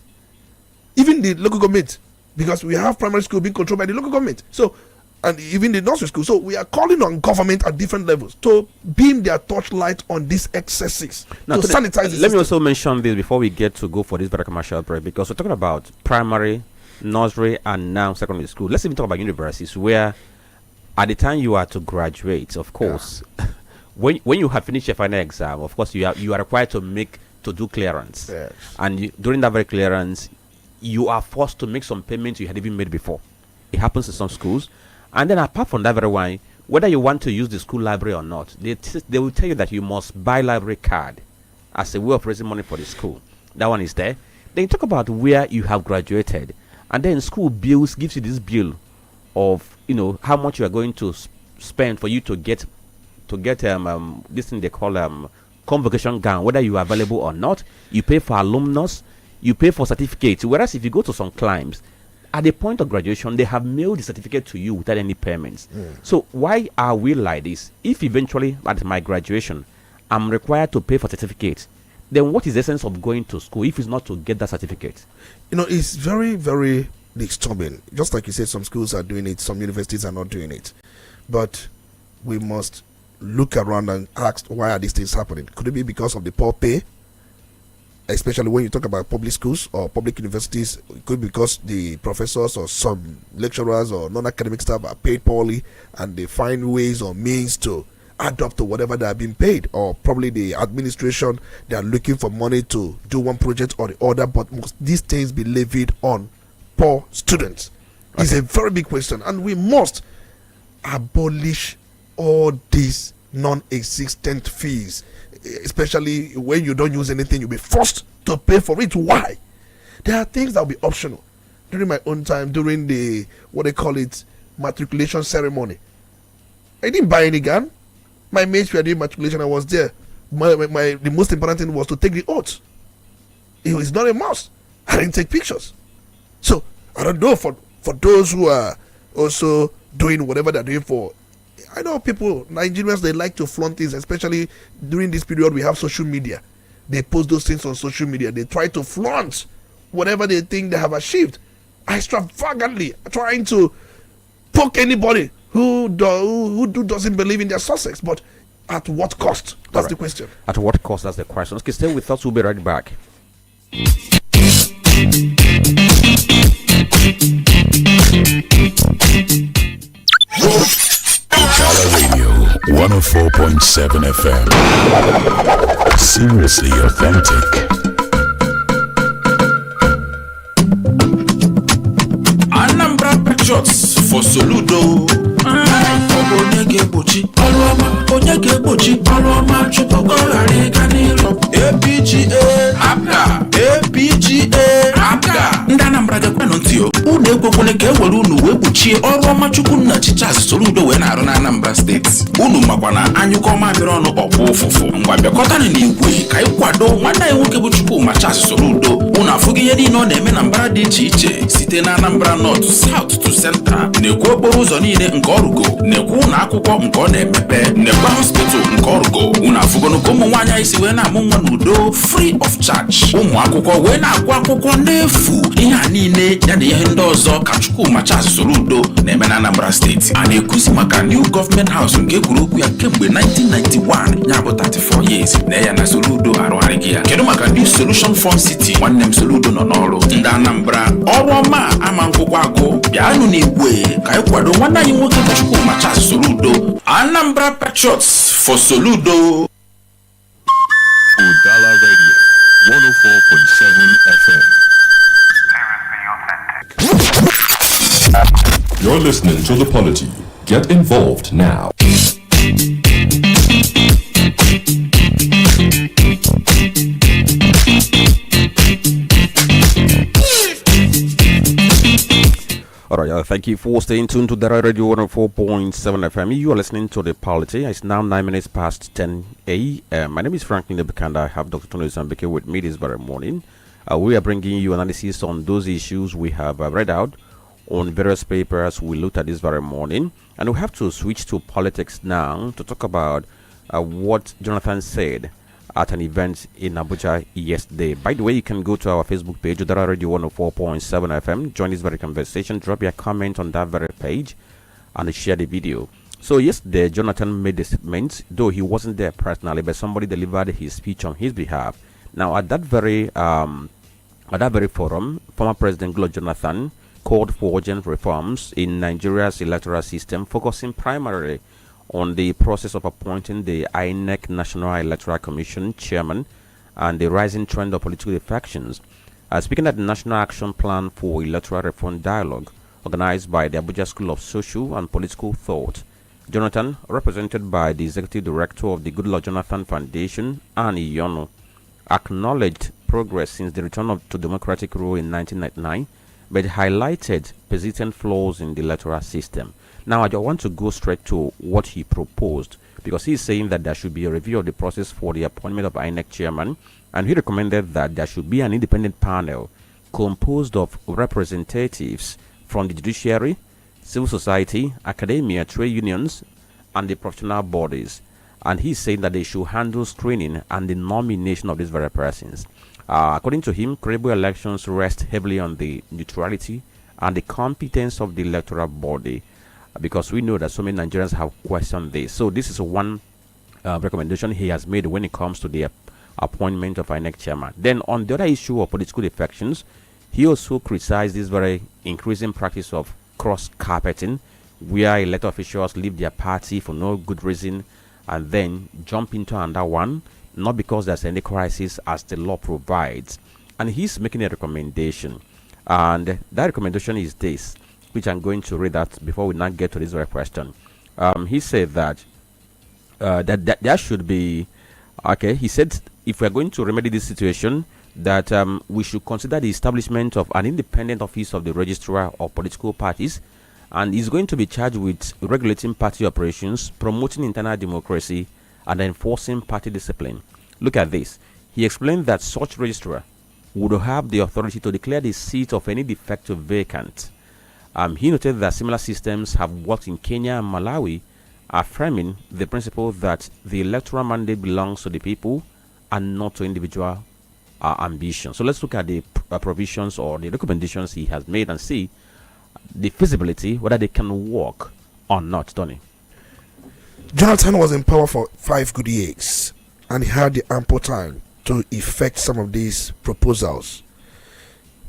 even the local government, because we have primary school being controlled by the local government. So, and even the nursery school. So we are calling on government at different levels to beam their torchlight on these excesses, now, to sanitize the system. Let me also mention this before we get to go for this very commercial break, because we're talking about primary, nursery, and now secondary school. Let's even talk about universities, where at the time you are to graduate, of course, when you have finished your final exam, of course you are required to do clearance. Yes. And during that very clearance, you are forced to make some payments you had even made before. It happens in some schools. And then apart from that very one, whether you want to use the school library or not, they will tell you that you must buy library card as a way of raising money for the school. That one is there. Then you talk about where you have graduated, and then school bills gives you this bill of how much you are going to spend for you to get this thing they call convocation gown, whether you are available or not. You pay for alumnus, you pay for certificates. Whereas if you go to some climes, at the point of graduation, they have mailed the certificate to you without any payments. So why are we like this? If eventually at my graduation I'm required to pay for certificates, then what is the essence of going to school if it's not to get that certificate? It's very, very disturbing. Just like you said, some schools are doing it, some universities are not doing it. But we must look around and ask, why are these things happening? Could it be because of the poor pay? Especially when you talk about public schools or public universities, it could be because the professors or some lecturers or non-academic staff are paid poorly and they find ways or means to add up to whatever they are being paid, or probably the administration, they are looking for money to do one project or the other, but must these things be levied on poor students? Okay. It's a very big question, and we must abolish all these non-existent fees. Especially when you don't use anything, you'll be forced to pay for it. Why? There are things that will be optional. During my own time, during the matriculation ceremony, I didn't buy any gun. My mates were doing matriculation. I was there. The most important thing was to take the oath. It was not a must. I didn't take pictures. So I don't know for those who are also doing whatever they're doing for. I know people, Nigerians, they like to flaunt things, especially during this period we have social media. They post those things on social media. They try to flaunt whatever they think they have achieved extravagantly, trying to poke anybody who doesn't believe in their success. But at what cost? That's the question. At what cost? That's the question. Okay, stay with us. We'll be right back. Radio 104.7 FM. Seriously authentic. Anambra Patriots for Soludo. APGA APGA Ndanambra ga kwano ntio. ekwekwele ka ewere unu wee kpuchie ọrụ ọma Chukwunna Chichas Soludo wee na-arụ na Anambra steeti. Unu makwa na anyụkọ mamịrị ọnụ ọkpụ ụfụfụ. Ngwa bịakọtanụ n'igwe ka anyị kwado nwanne anyị nwoke bụ Chukwuma Chichas Soludo. Unu afụghị ihe niile ọ na-eme na mbara dị iche iche site na Anambra North, South to Central. Na-ekwu okporo ụzọ niile nke ọrụgo, na-ekwu ụlọ akwụkwọ nke ọ na-emepe, na-ekwu hospital nke ọrụgo. Unu afụgonụ ka ụmụ nwaanyị anyị si wee na-amụ nwa n'udo free of charge. Ụmụ akwụkwọ wee na-agụ akwụkwọ n'efu. Ihe a niile ya na ihe ndị ọzọ ka Chukwuma Chichas Soludo na-eme na Anambra steeti. A na-ekwusi maka New Government House nke kwuru okwu ya kemgbe 1991, ya bụ 34 years na ya na Soludo arụgharịghị ya. Kedu maka New Solution Fund City? Nwanne m Soludo nọ n'ọrụ. Ndị Anambra ọrụ ọma ama nkwụkwọ agụ bịanụ n'igwe ka anyị kwado nwanne anyị nwoke bụ Chukwuma Chichas Soludo. Anambra Patriots for Soludo. Udala Radio 104.7 FM. You're listening to the Polity. Get involved now. All right, thank you for staying tuned to the Radio 104.7 FM. You are listening to the Polity. It's now 9 minutes past 10 a.m. My name is Franklin Lebeka, and I have Dr. Olisa Mbeki with me this very morning. We are bringing you analysis on those issues we have read out on various papers we looked at this very morning. And we have to switch to politics now to talk about what Jonathan said at an event in Abuja yesterday. By the way, you can go to our Facebook page, Udala Radio 104.7 FM. Join this very conversation. Drop your comment on that very page and share the video. So yesterday, Jonathan made a statement, though he wasn't there personally, but somebody delivered his speech on his behalf. Now, at that very forum, former President Goodluck Jonathan called for urgent reforms in Nigeria's electoral system, focusing primarily on the process of appointing the INEC National Electoral Commission chairman and the rising trend of political defections. Speaking at the National Action Plan for Electoral Reform Dialogue, organized by the Abuja School of Social and Political Thought, Jonathan, represented by the Executive Director of the Goodluck Jonathan Foundation, Annie Yono, acknowledged progress since the return to democratic rule in 1999, but highlighted persistent flaws in the electoral system. Now, I just want to go straight to what he proposed, because he's saying that there should be a review of the process for the appointment of INEC chairman, and he recommended that there should be an independent panel composed of representatives from the judiciary, civil society, academia, trade unions, and the professional bodies. And he's saying that they should handle screening and the nomination of these very persons. According to him, credible elections rest heavily on the neutrality and the competence of the electoral body, because we know that so many Nigerians have questioned this. So this is one recommendation he has made when it comes to the appointment of INEC chairman. Then on the other issue of political defections, he also criticized this very increasing practice of cross-carpeting, where elected officials leave their party for no good reason and then jump into another one, not because there's any crisis as the law provides. And he's making a recommendation, and that recommendation is this, which I'm going to read out before we now get to this very question. He said that that there should be, okay, he said if we're going to remedy this situation, that we should consider the establishment of an independent office of the registrar of political parties, and is going to be charged with regulating party operations, promoting internal democracy, and enforcing party discipline. Look at this. He explained that such registrar would have the authority to declare the seat of any defective vacant. He noted that similar systems have worked in Kenya and Malawi, affirming the principle that the electoral mandate belongs to the people and not to individual ambition. So let's look at the provisions or the recommendations he has made and see the feasibility, whether they can work or not, Tony. Jonathan was in power for 5 good years, and he had the ample time to effect some of these proposals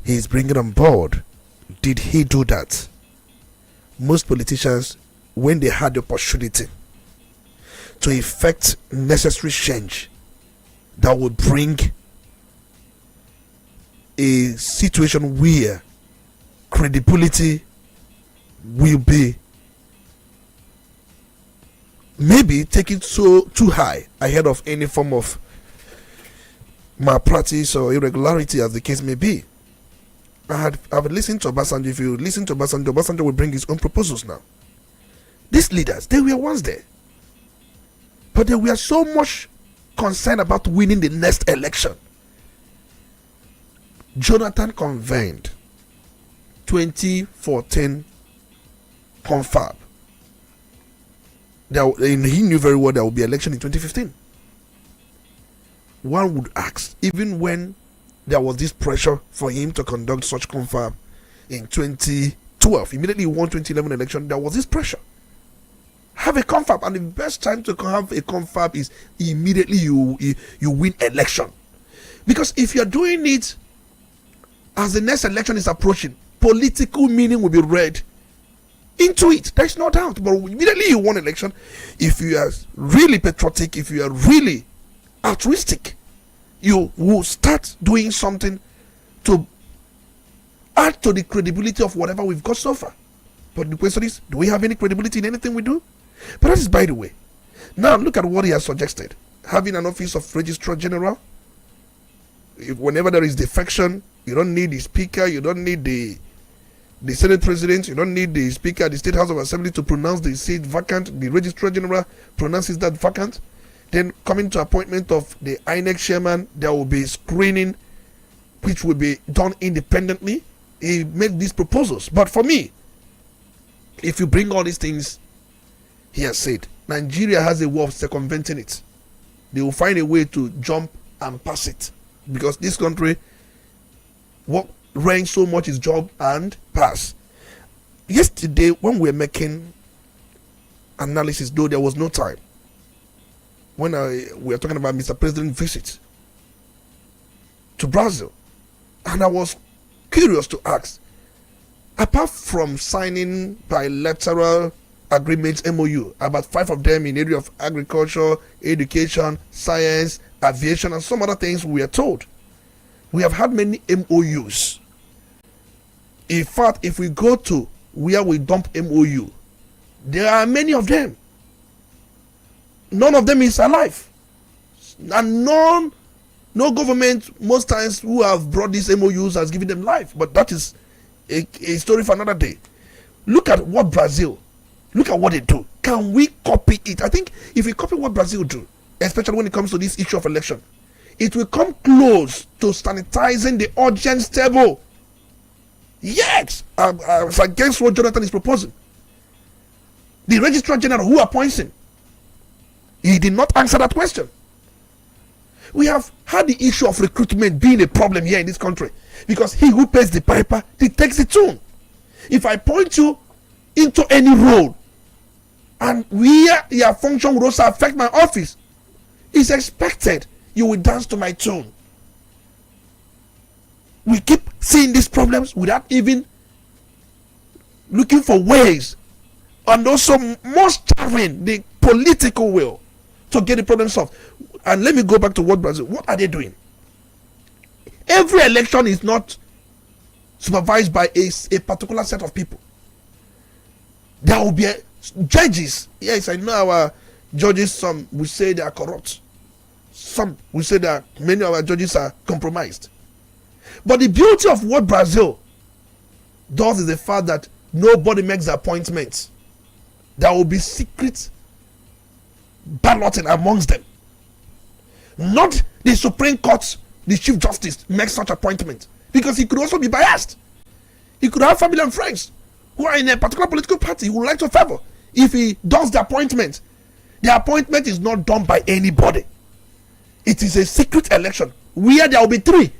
he is bringing on board. Did he do that? Most politicians, when they had the opportunity to effect necessary change that would bring a situation where credibility will be maybe taken too high ahead of any form of malpractice or irregularity, as the case may be. I've listened to Obasanjo. If you listen to Obasanjo will bring his own proposals now. These leaders, they were once there. But they were so much concerned about winning the next election. Jonathan convened 2014 confab. He knew very well there would be election in 2015. One would ask, even when there was this pressure for him to conduct such confab in 2012, immediately he won 2011 election, there was this pressure. Have a confab, and the best time to have a confab is immediately you win election. Because if you're doing it as the next election is approaching, political meaning will be read into it. There's no doubt. But immediately you won election, if you are really patriotic, if you are really altruistic, you will start doing something to add to the credibility of whatever we've got so far. But the question is, do we have any credibility in anything we do? But that is by the way. Now look at what he has suggested. Having an office of Registrar General. Whenever there is defection, you don't need the speaker, you don't need the Senate President, you don't need the Speaker of the State House of Assembly to pronounce the seat vacant. The Registrar General pronounces that vacant. Then coming to appointment of the INEC chairman, there will be screening which will be done independently. He made these proposals. But for me, if you bring all these things, he has said, Nigeria has a way of circumventing it. They will find a way to jump and pass it. Because this country, what reigns so much is jump and pass. Yesterday, when we were making analysis, though there was no time, when we were talking about Mr. President's visit to Brazil, and I was curious to ask, apart from signing bilateral agreements, MOU, about 5 of them in area of agriculture, education, science, aviation, and some other things, we are told we have had many MOUs. In fact, if we go to where we dump MOU, there are many of them. None of them is alive. And no government, most times, who have brought these MOUs has given them life. But that is a story for another day. Look at what Brazil, look at what they do. Can we copy it? I think if we copy what Brazil do, especially when it comes to this issue of election, it will come close to sanitizing the audience table. Yet, it's against what Jonathan is proposing. The Registrar General, who appoints him? He did not answer that question. We have had the issue of recruitment being a problem here in this country, because he who pays the piper, he takes the tune. If I point you into any role, and where your function will also affect my office, it's expected you will dance to my tune. We keep seeing these problems without even looking for ways, and also mustering the political will to get the problem solved. And let me go back to what Brazil, what are they doing? Every election is not supervised by a particular set of people. There will be judges. Yes, I know our judges, some will say they are corrupt. Some will say that many of our judges are compromised. But the beauty of what Brazil does is the fact that nobody makes the appointments. There will be secret balloting amongst them. Not the Supreme Court, the Chief Justice makes such appointment, because he could also be biased. He could have family and friends who are in a particular political party he would like to favor. If he does the appointment is not done by anybody. It is a secret election where there will be 3.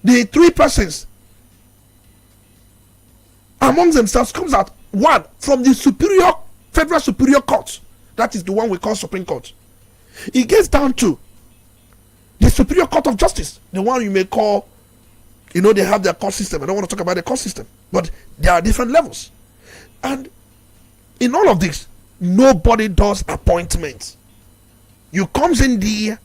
The 3 persons among themselves comes out 1 from the federal superior court. That is the one we call Supreme Court. It gets down to the Superior Court of Justice, the one you may call, they have their court system. I don't want to talk about the court system, but there are different levels. And in all of this, nobody does appointments. You comes in there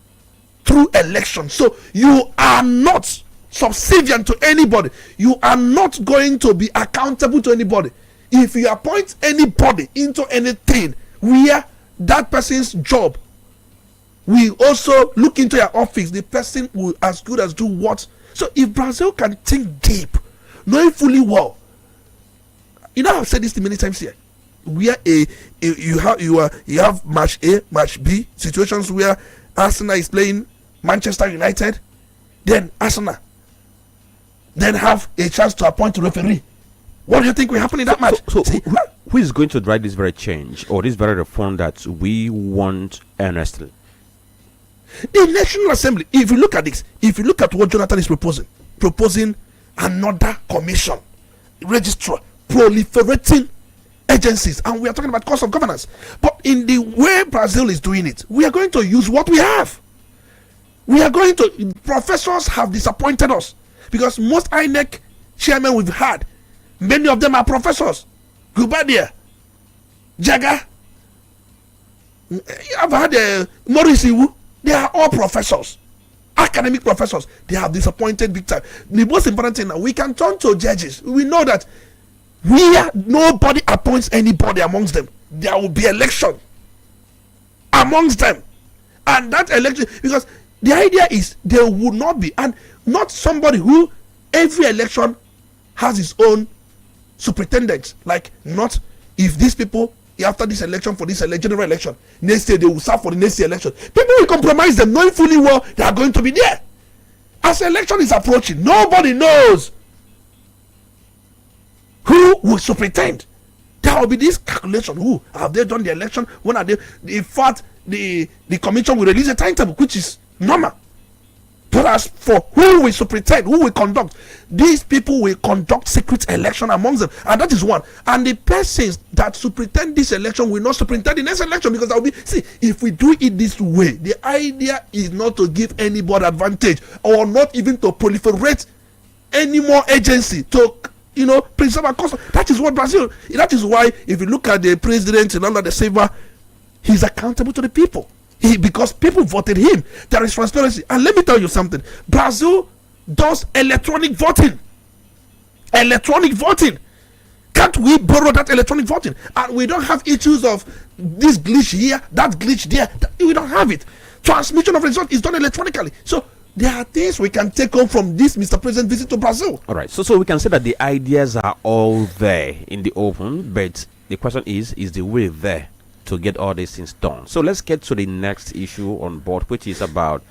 through election. So you are not subservient to anybody. You are not going to be accountable to anybody. If you appoint anybody into anything where that person's job, we also look into your office, the person will as good as do what So if Brazil can think deep, knowing fully well, I've said this many times here, where you have match A, match B situations where Arsenal is playing Manchester United, then Arsenal then have a chance to appoint a referee. What do you think will happen in that match? So who is going to drive this very change or this very reform that we want earnestly? The National Assembly. If you look at this, if you look at what Jonathan is proposing another commission, registrar, proliferating agencies, and we are talking about cost of governance. But in the way Brazil is doing it, we are going to use what we have. Professors have disappointed us because most INEC chairmen we've had, many of them are professors. Gubadia, Jaga, I've had Maurice Iwu. They are all professors, academic professors. They have disappointed big time. The most important thing now, we can turn to judges. We know that nobody appoints anybody amongst them. There will be election amongst them, and that election, because the idea is there would not be, and not somebody who every election has his own superintendent. Like, not if these people after this election, for this general election, next year they will serve for the next year election. People will compromise them knowing fully well they are going to be there. As election is approaching, nobody knows who will superintend. There will be this calculation: who have they done the election? When are they? In fact, the commission will release a timetable, which is normal. But as for who will superintend, who will conduct, these people will conduct secret election amongst them, and that is one. And the persons that superintend this election will not superintend the next election, because that will be, see, if we do it this way, the idea is not to give anybody advantage, or not even to proliferate any more agency to preserve our custom. That is what Brazil. That is why if you look at the president and under the saver, he's accountable to the people. Because people voted him. There is transparency. And let me tell you something. Brazil does electronic voting. Electronic voting. Can't we borrow that electronic voting? And we don't have issues of this glitch here, that glitch there. We don't have it. Transmission of results is done electronically. So there are things we can take on from this Mr. President visit to Brazil. All right. So we can say that the ideas are all there in the open, but the question is the will there to get all these things done? So let's get to the next issue on board, which is about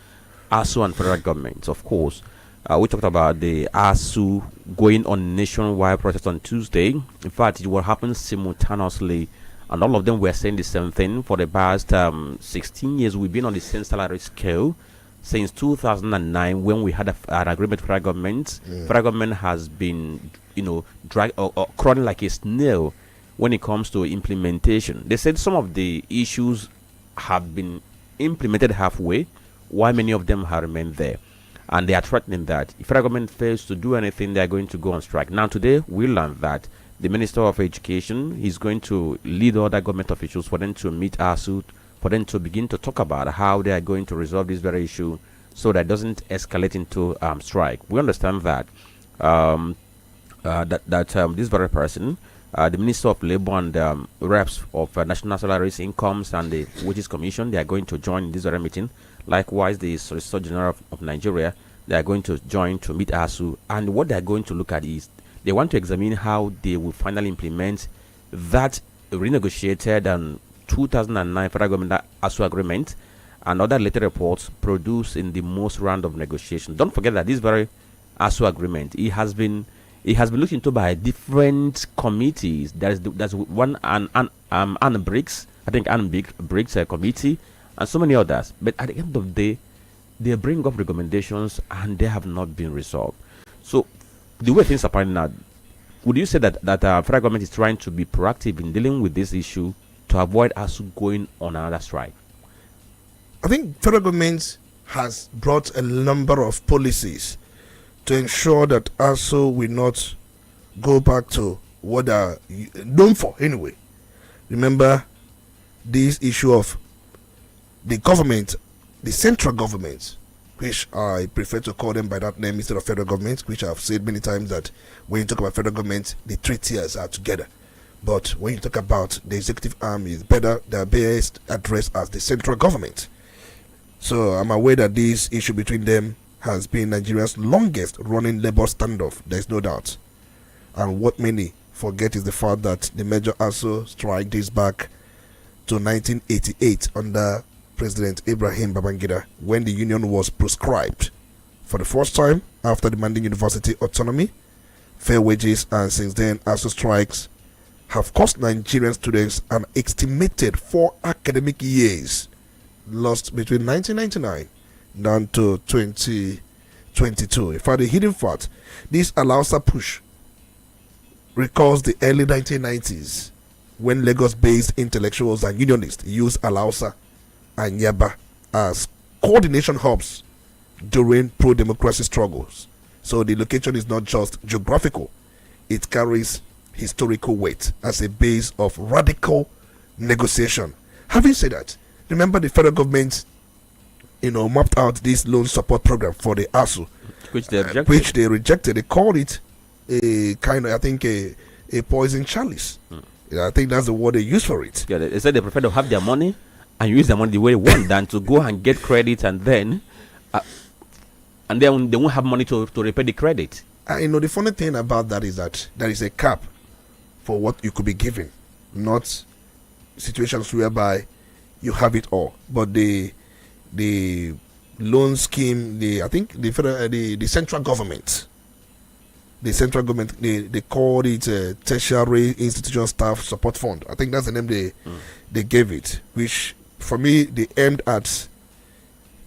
ASU and federal government. Of course, we talked about the ASU going on nationwide protest on Tuesday. In fact, it will happen simultaneously, and all of them were saying the same thing. For the past 16 years, we've been on the same salary scale. Since 2009, when we had an agreement with federal government, federal government has been, crawling like a snail when it comes to implementation. They said some of the issues have been implemented halfway, while many of them have remained there. And they are threatening that if federal government fails to do anything, they are going to go on strike. Now, today, we learned that the Minister of Education is going to lead other government officials for them to meet ASU, for them to begin to talk about how they are going to resolve this very issue so that it doesn't escalate into strike. We understand that this very person, the Minister of Labour and reps of National Salaries, Incomes and the Wages Commission, they are going to join in this very meeting. Likewise, the Solicitor General of Nigeria, they are going to join to meet ASU. And what they are going to look at is they want to examine how they will finally implement that renegotiated 2009 federal government ASU agreement and other later reports produced in the most round of negotiation. Don't forget that this very ASU agreement, it has been looked into by different committees. There's one Anne Briggs, I think Anne Briggs committee, and so many others. But at the end of the day, they bring up recommendations and they have not been resolved. So the way things are panning out, would you say that federal government is trying to be proactive in dealing with this issue to avoid us going on another strike? I think federal government has brought a number of policies to ensure that ASU will not go back to what they are known for anyway. Remember this issue of the government, the central government, which I prefer to call them by that name instead of federal government, which I've said many times that when you talk about federal government, the three tiers are together. But when you talk about the executive arm, is better, they're best addressed as the central government. So I'm aware that this issue between them has been Nigeria's longest running labor standoff, there's no doubt. And what many forget is the fact that the major ASU strike dates back to 1988 under President Ibrahim Babangida, when the union was proscribed for the first time after demanding university autonomy, fair wages, and since then ASU strikes have cost Nigerian students an estimated 4 academic years lost between 1999 down to 2022. In fact, the hidden fact, this Alausa push recalls the early 1990s when Lagos-based intellectuals and unionists used Alausa and Yaba as coordination hubs during pro-democracy struggles. So the location is not just geographical, it carries historical weight as a base of radical negotiation. Having said that, remember the federal government mapped out this loan support program for the ASU, which they rejected. They called it a kind of, I think, a poison chalice. I think that's the word they use for it. Yeah, they said they prefer to have their money and use their money the way they want than to go and get credit and then they won't have money to repay the credit. The funny thing about that is that there is a cap for what you could be given, not situations whereby you have it all. But the loan scheme, I think the central government, they called it Tertiary Institution Staff Support Fund. I think that's the name they gave it, which for me they aimed at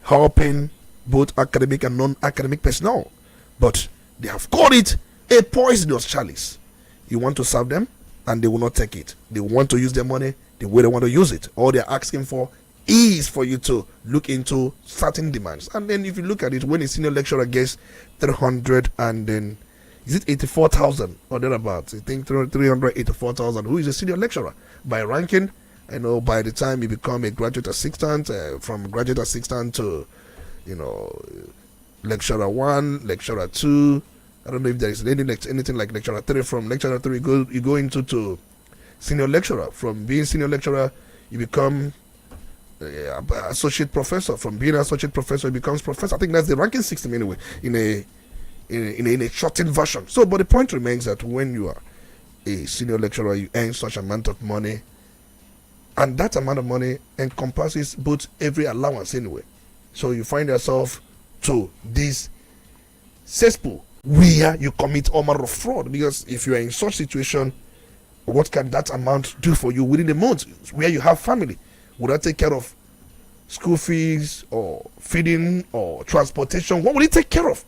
helping both academic and non-academic personnel, but they have called it a poisonous chalice. You want to serve them and they will not take it. They want to use their money the way they want to use it. All they're asking for is for you to look into certain demands. And then if you look at it, when a senior lecturer gets 300 and then is it 84,000 or thereabouts? I think 384,000. Who is a senior lecturer? By ranking, by the time you become a graduate assistant, from graduate assistant to, lecturer 1, lecturer 2. I don't know if there is anything like lecturer 3. From lecturer 3, you go into to senior lecturer. From being senior lecturer, you become associate professor. From being associate professor, you becomes professor. I think that's the ranking system anyway, in a shortened version. So, but the point remains that when you are a senior lecturer, you earn such amount of money, and that amount of money encompasses both every allowance anyway. So you find yourself to this cesspool where you commit all manner of fraud, because if you are in such situation, what can that amount do for you within a month where you have family? Would that take care of school fees or feeding or transportation? What will it take care of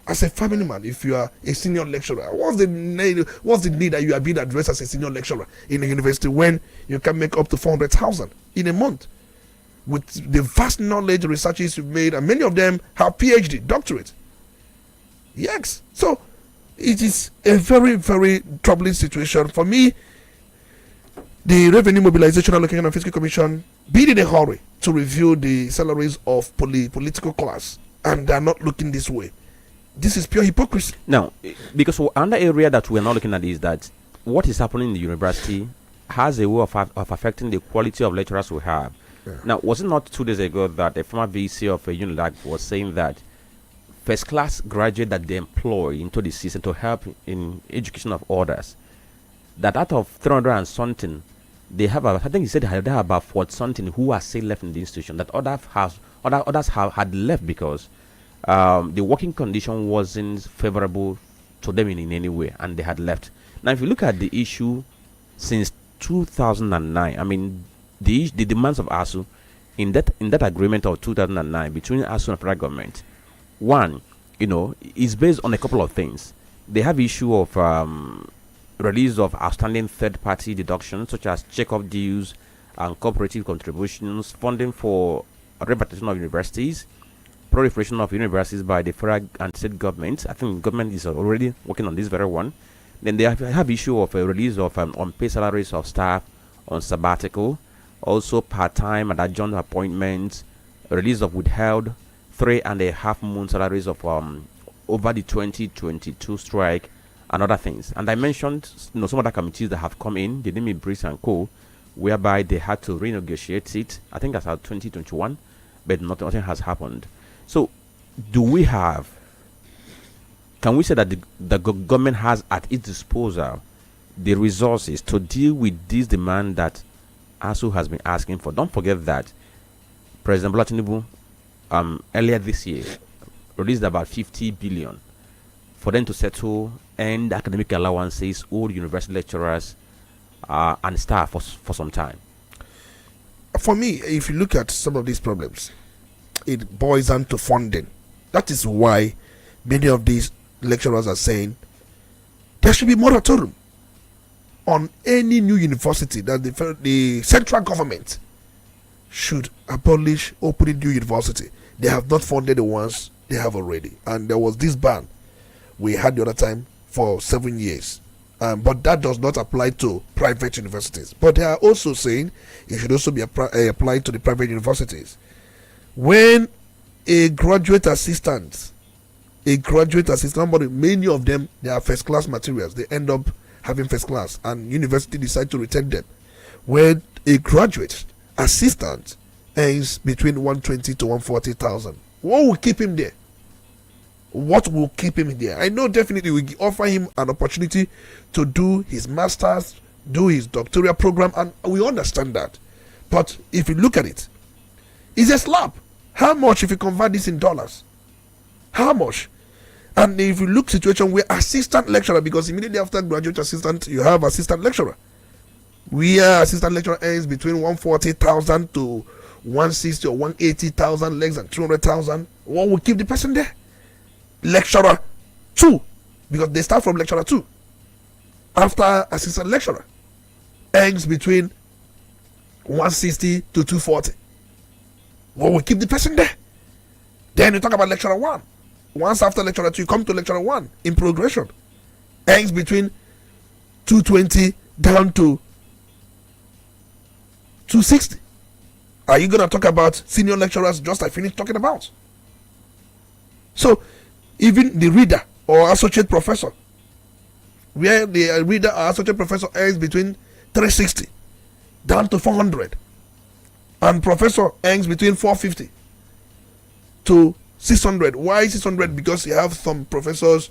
as a family man if you are a senior lecturer? What's the need that you are being addressed as a senior lecturer in a university when you can make up to 400,000 in a month with the vast knowledge researches you've made, and many of them have PhD, doctorate? Yes. So it is a very, very troubling situation. For me, the Revenue Mobilization Allocation and Fiscal Commission be in a hurry to review the salaries of political class, and they are not looking this way. This is pure hypocrisy. Now, because another area that we are not looking at is that what is happening in the university has a way of affecting the quality of lecturers we have. Yeah. Now, was it not 2 days ago that a former VC of a UNILAG was saying that first-class graduate that they employ into the system to help in education of others, that out of 300 and something, they have, I think he said they have about 40 something who are still left in the institution, that others had left because the working condition wasn't favorable to them in any way, and they had left. Now, if you look at the issue since 2009, I mean, the demands of ASU in that agreement of 2009 between ASU and federal government, one, is based on a couple of things. They have issue of release of outstanding third-party deductions such as check-off dues and cooperative contributions, funding for revitalization of universities, proliferation of universities by the federal and state governments. I think government is already working on this very one. Then they have issue of a release of unpaid salaries of staff on sabbatical, also part-time and adjunct appointments, release of withheld 3.5 month salaries of over the 2022 strike and other things. And I mentioned some other committees that have come in, the name is Brice and Co., whereby they had to renegotiate it. I think that's at 2021, but nothing has happened. So do we have? Can we say that the government has at its disposal the resources to deal with this demand that ASU has been asking for? Don't forget that President Bola Tinubu earlier this year released about 50 billion for them to settle and academic allowances, all university lecturers and staff for some time. For me, if you look at some of these problems, it boils down to funding. That is why many of these lecturers are saying there should be moratorium on any new university, that the central government should abolish opening new university. They have not funded the ones they have already. And there was this ban we had the other time for 7 years. But that does not apply to private universities. But they are also saying it should also be applied to the private universities. When a graduate assistant, many of them, they are first class materials. They end up having first class, and university decide to retain them. When a graduate assistant earns between 120 to 140,000, what will keep him there? What will keep him there? I know definitely we offer him an opportunity to do his master's, do his doctoral program, and we understand that. But if you look at it, it's a slap. How much if you convert this in dollars? How much? And if you look situation where assistant lecturer, because immediately after graduate assistant, you have assistant lecturer. Where assistant lecturer earns between 140,000 to 160 or 180,000, less than 200,000. What will keep the person there? Lecturer 2, because they start from lecturer 2. After assistant lecturer earns between 160 to 240. What will keep the person there? Then you talk about lecturer 1. Once after lecturer 2, you come to lecturer 1 in progression. Earns between 220 down to 260. Are you going to talk about senior lecturers just I finished talking about? So, even the reader or associate professor, where the reader or associate professor earns between 360 down to 400, and professor earns between 450 to 600. Why 600? Because you have some professors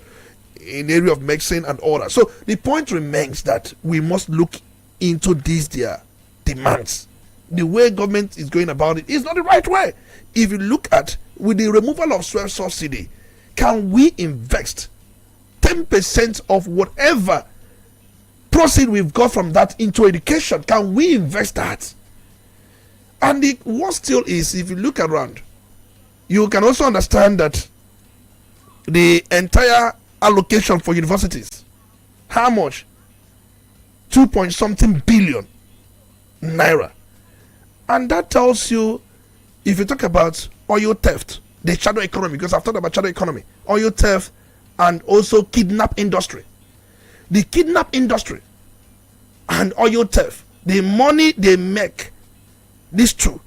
in the area of medicine and all that. So the point remains that we must look into these their demands. The way government is going about it is not the right way. If you look at with the removal of fuel subsidy, can we invest 10% of whatever proceed we've got from that into education? Can we invest that? And the worst still is, if you look around, you can also understand that the entire allocation for universities, how much? 2 point something billion naira. And that tells you, if you talk about oil theft, the shadow economy, because I've talked about shadow economy, oil theft, and also kidnap industry. The kidnap industry and oil theft, the money they make, these two.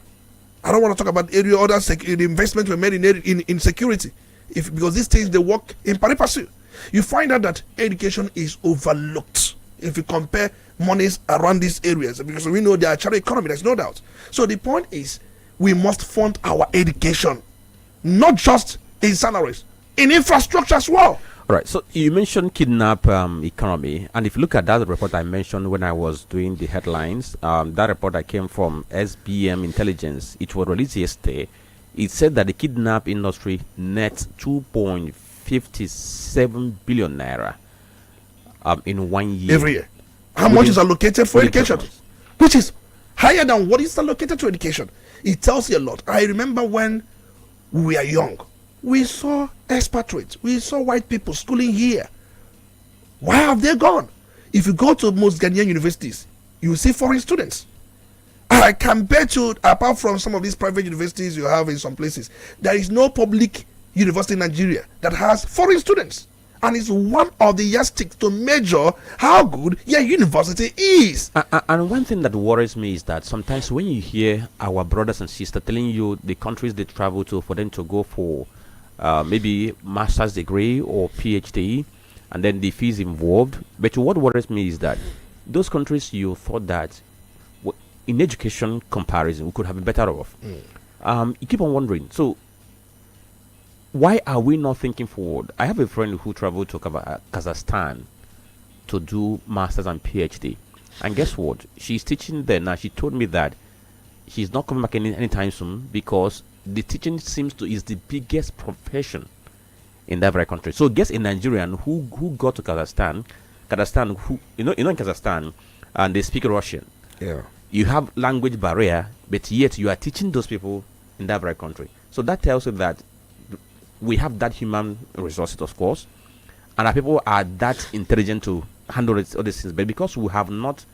I don't want to talk about area other the investment we made in security, because these things they work in pari passu. You find out that education is overlooked if you compare monies around these areas, because we know they are shadow economy. There's no doubt. So the point is, we must fund our education, not just in salaries, in infrastructure as well. All right. So you mentioned kidnap economy, and if you look at that report I mentioned when I was doing the headlines, that report that came from SBM Intelligence, it was released yesterday. It said that the kidnap industry nets 2.57 billion naira in 1 year. Every year. How much is allocated for education? Which is higher than what is allocated to education. It tells you a lot. I remember when we were young, we saw expatriates, we saw white people schooling here. Why have they gone? If you go to most Ghanaian universities, you see foreign students. I can bet you, apart from some of these private universities you have in some places, there is no public university in Nigeria that has foreign students. And it's one of the yardsticks to measure how good your university is. And one thing that worries me is that sometimes when you hear our brothers and sisters telling you the countries they travel to for them to go for maybe master's degree or PhD, and then the fees involved. But what worries me is that those countries you thought that in education comparison we could have been better off. You keep on wondering. So why are we not thinking forward? I have a friend who traveled to Kazakhstan to do masters and PhD, and guess what? She's teaching there now. She told me that she's not coming back anytime soon because the teaching is the biggest profession in that very country. So guess a Nigerian who got to Kazakhstan, who in Kazakhstan, and they speak Russian. Yeah. You have language barrier, but yet you are teaching those people in that very country. So that tells you that we have that human resources, of course, and our people are that intelligent to handle all these things. But because we have not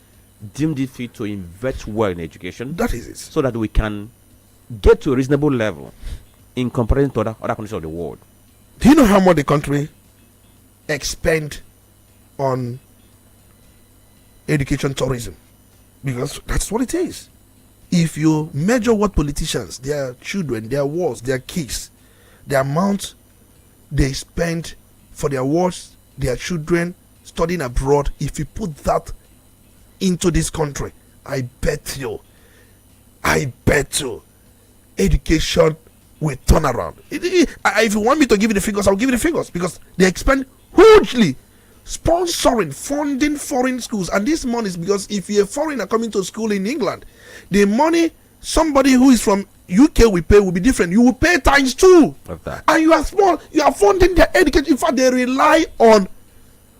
deemed it fit to invest well in education, that is it, so that we can get to a reasonable level in comparison to other countries of the world. Do you know how much the country expend on education tourism? Because that's what it is. If you measure what politicians, their children, their wards, their kids, the amount they spend for their wards, their children studying abroad, if you put that into this country, I bet you, education will turn around. If you want me to give you the figures, I'll give you the figures, because they expend hugely sponsoring, funding foreign schools. And this money is because if you're a foreigner coming to school in England, the money somebody who is from UK will be different. You will pay times 2 of that. And you are small, you are funding their education. In fact, they rely on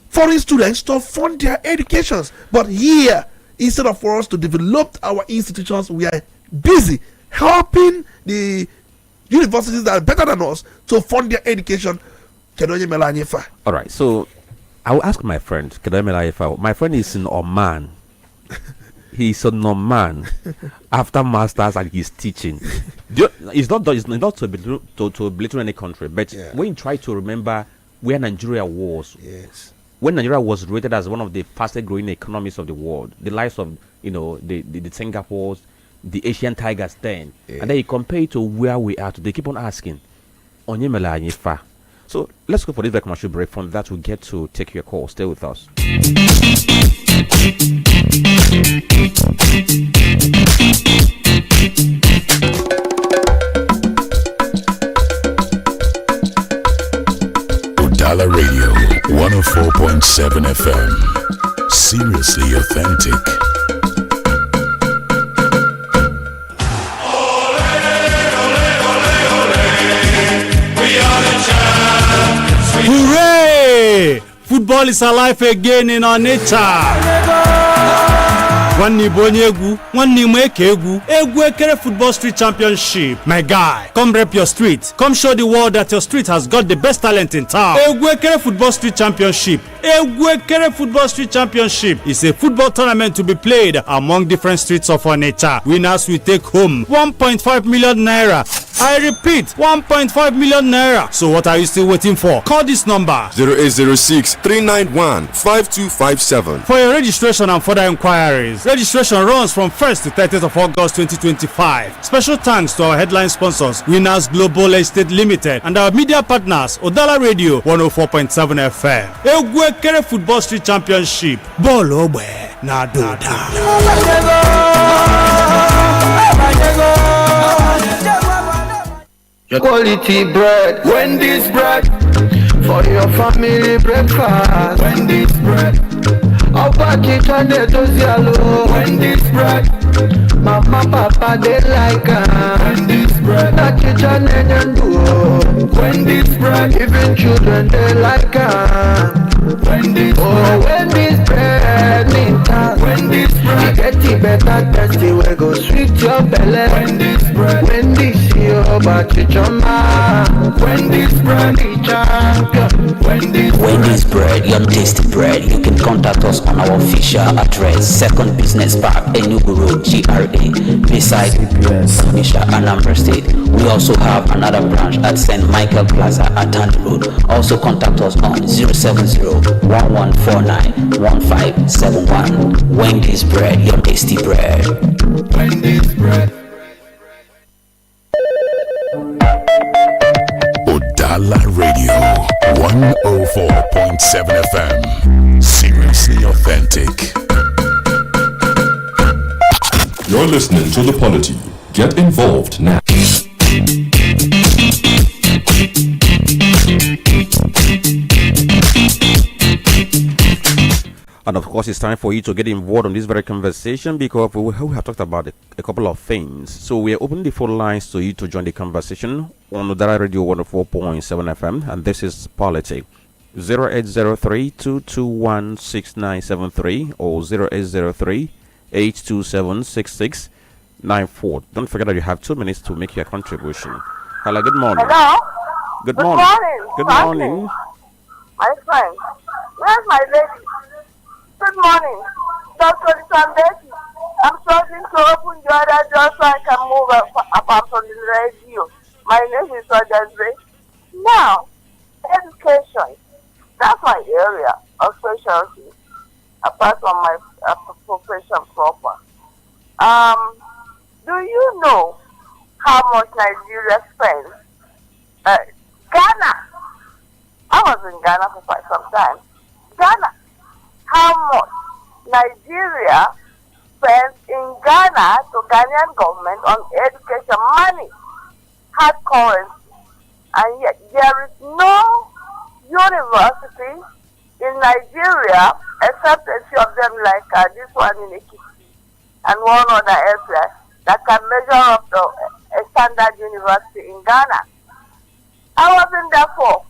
foreign students to fund their educations. But here, instead of for us to develop our institutions, we are busy helping the universities that are better than us to fund their education. All right, so I will ask my friend. My friend is in Oman. He's in Oman after masters and he's teaching. It's not to belittle any country, but when you try to remember where Nigeria was, yes, when Nigeria was rated as one of the fastest growing economies of the world, the likes of the Singapores, the Asian tigers then, and then you compare it to where we are today. Keep on asking, Onyemela Anyifa. So let's go for this commercial break. From that, we'll get to take your call. Stay with us. Udala Radio 104.7 FM. Seriously authentic. Hooray! Football is alive again in Onitsha. One Nibonyegu, one Nimekegu, Egwekere Football Street Championship. My guy, come rep your street. Come show the world that your street has got the best talent in town. Egwekere Football Street Championship. Egwekere Football Street Championship is a football tournament to be played among different streets of Onitsha. Winners will take home 1.5 million naira. I repeat, 1.5 million naira. So what are you still waiting for? Call this number 0806-391-5257 for your registration and further inquiries. Registration runs from 1st to 30th of August 2025. Special thanks to our headline sponsors, Winners Global Estate Limited, and our media partners, Udala Radio 104.7 FM. Egwekere Football Street Championship. Ball Obe Nadoda. Quality bread, Wendy's bread, for your family breakfast. Wendy's bread, I'll pack it on the Tozialo. Wendy's bread, Mama, Papa, they like Wendy's bread, that kitchen and do. Wendy's bread, even children, they like Wendy's bread, Wendy's bread, Ninta. Wendy's bread, get it better, tasty, we go sweet your belly. Wendy's bread, Wendy's your bachchama. Wendy's bread, champion. Wendy's bread, your tasty bread. You can contact us on our official address, Second Business Park, Enugu Road, GRA, beside Misha, Anambra State. We also have another branch at St. Michael Plaza at Tandy Road. Also contact us on 070-1149-1571. Wendy's bread, your tasty bread. Wendy's bread. Udala Radio 104.7 FM. Seriously authentic. You're listening to The Polity. Get involved now. And of course, it's time for you to get involved on this very conversation because we have talked about a couple of things. So we are opening the phone lines to you to join the conversation on Udala Radio 104.7 FM, and this is Polity. 0803-221-6973 or 0803-827-6694. Don't forget that you have 2 minutes to make your contribution. Hello, good morning. Hello? Good morning. Good morning. My friend, where's my lady? Good morning. Dr. Olisa Mbeki. I'm struggling to open the other door so I can move apart from the radio. My name is Odazwe. Now, education. That's my area of specialty, apart from my profession proper. Do you know how much Nigeria spends? Ghana. I was in Ghana for quite some time. Ghana. How much Nigeria spends in Ghana to Ghanaian government on education money, hard currency, and yet there is no university in Nigeria except a few of them like this one in Ekiti and one other area that can measure up to a standard university in Ghana. I wasn't there for.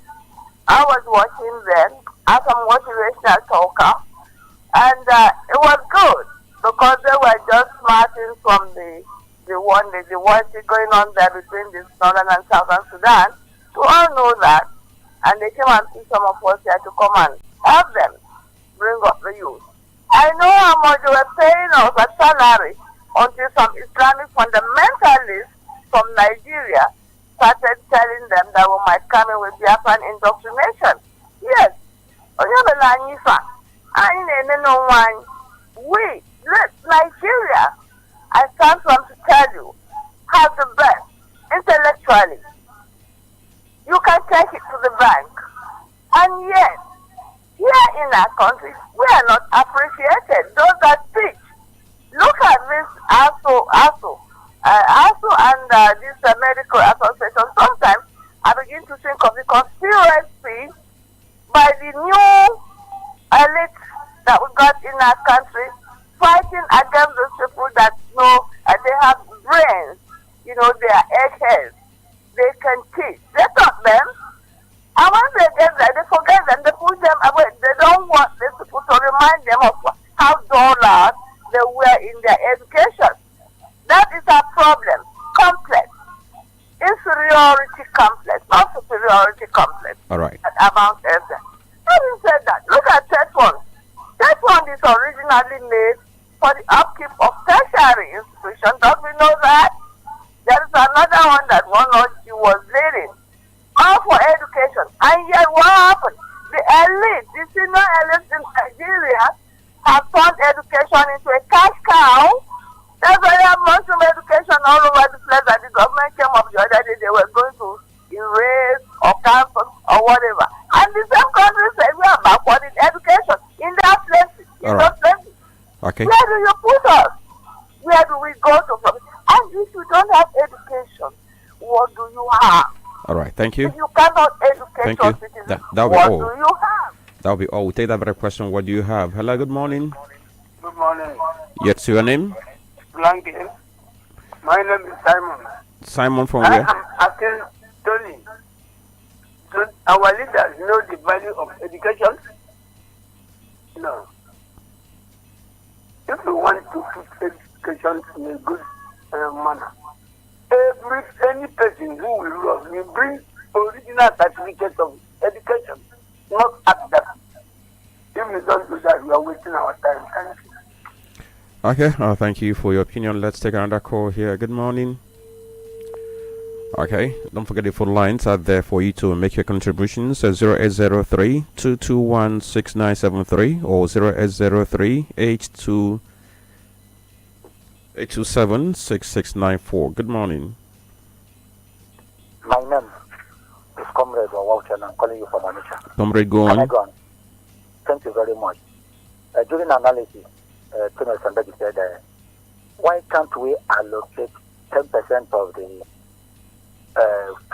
I was watching them as a motivational talker, and it was good because they were just smarting from the war going on there between the northern and southern Sudan. We all know that, and they came and see some of us here to come and help them bring up the youth. I know how much they were paying us a salary until some Islamic fundamentalists from Nigeria started telling them that we might come in with Biafran indoctrination. Yes. We, Nigeria, I stand from to tell you, have the best intellectually. You can take it to the bank. And yet, here in our country, we are not appreciated. Those that teach. Look at this ASO and this medical association. Sometimes I begin to think of the conspiracy by the new elite that we got in our country, fighting against those people that know they have brains, they are eggheads. They can teach. They taught them. And when they get there, they forget them. They put them away. They don't want these people to remind them of how dull they were in their education. That is our problem. Complex. Inferiority complex, not superiority complex. All right. Among them. Having said that, look at Tetfund. Tetfund is originally made for the upkeep of tertiary institutions. Don't we know that? There is another one that one of you was leading. All for education. And yet what happened? The elite, the senior elites in Nigeria have turned education into a cash cow. That's why you have mushroom education all over the place that the government came up the other day. They were going to erase or cancel or whatever. And the same country said we are backward in education. In that places. In those places. Okay. Where do you put us? Where do we go to from? And if you don't have education, what do you have? All right. Thank you. If you cannot educate your citizens, that'll be what all. do you have? That'll be all. We'll take that very question. What do you have? Hello, good morning. Good morning. Yes, your name? Blanket. My name is Simon. Simon from where? I am asking Tony. Do our leaders know the value of education? No. If we want to put education in a good manner, any person who will love will bring original certificate of education, not at that. If we don't do that, we are wasting our time. Thank you. Okay, thank you for your opinion. Let's take another call here. Good morning. Okay, don't forget the phone lines are there for you to make your contributions. 0803-221-6973 or 0803-827-6694. Good morning. My name is Comrade Walter, and I'm calling you from Onitsha. Comrade, go on. Thank you very much. During analysis, Olisa Mbeki said, why can't we allocate 10% of the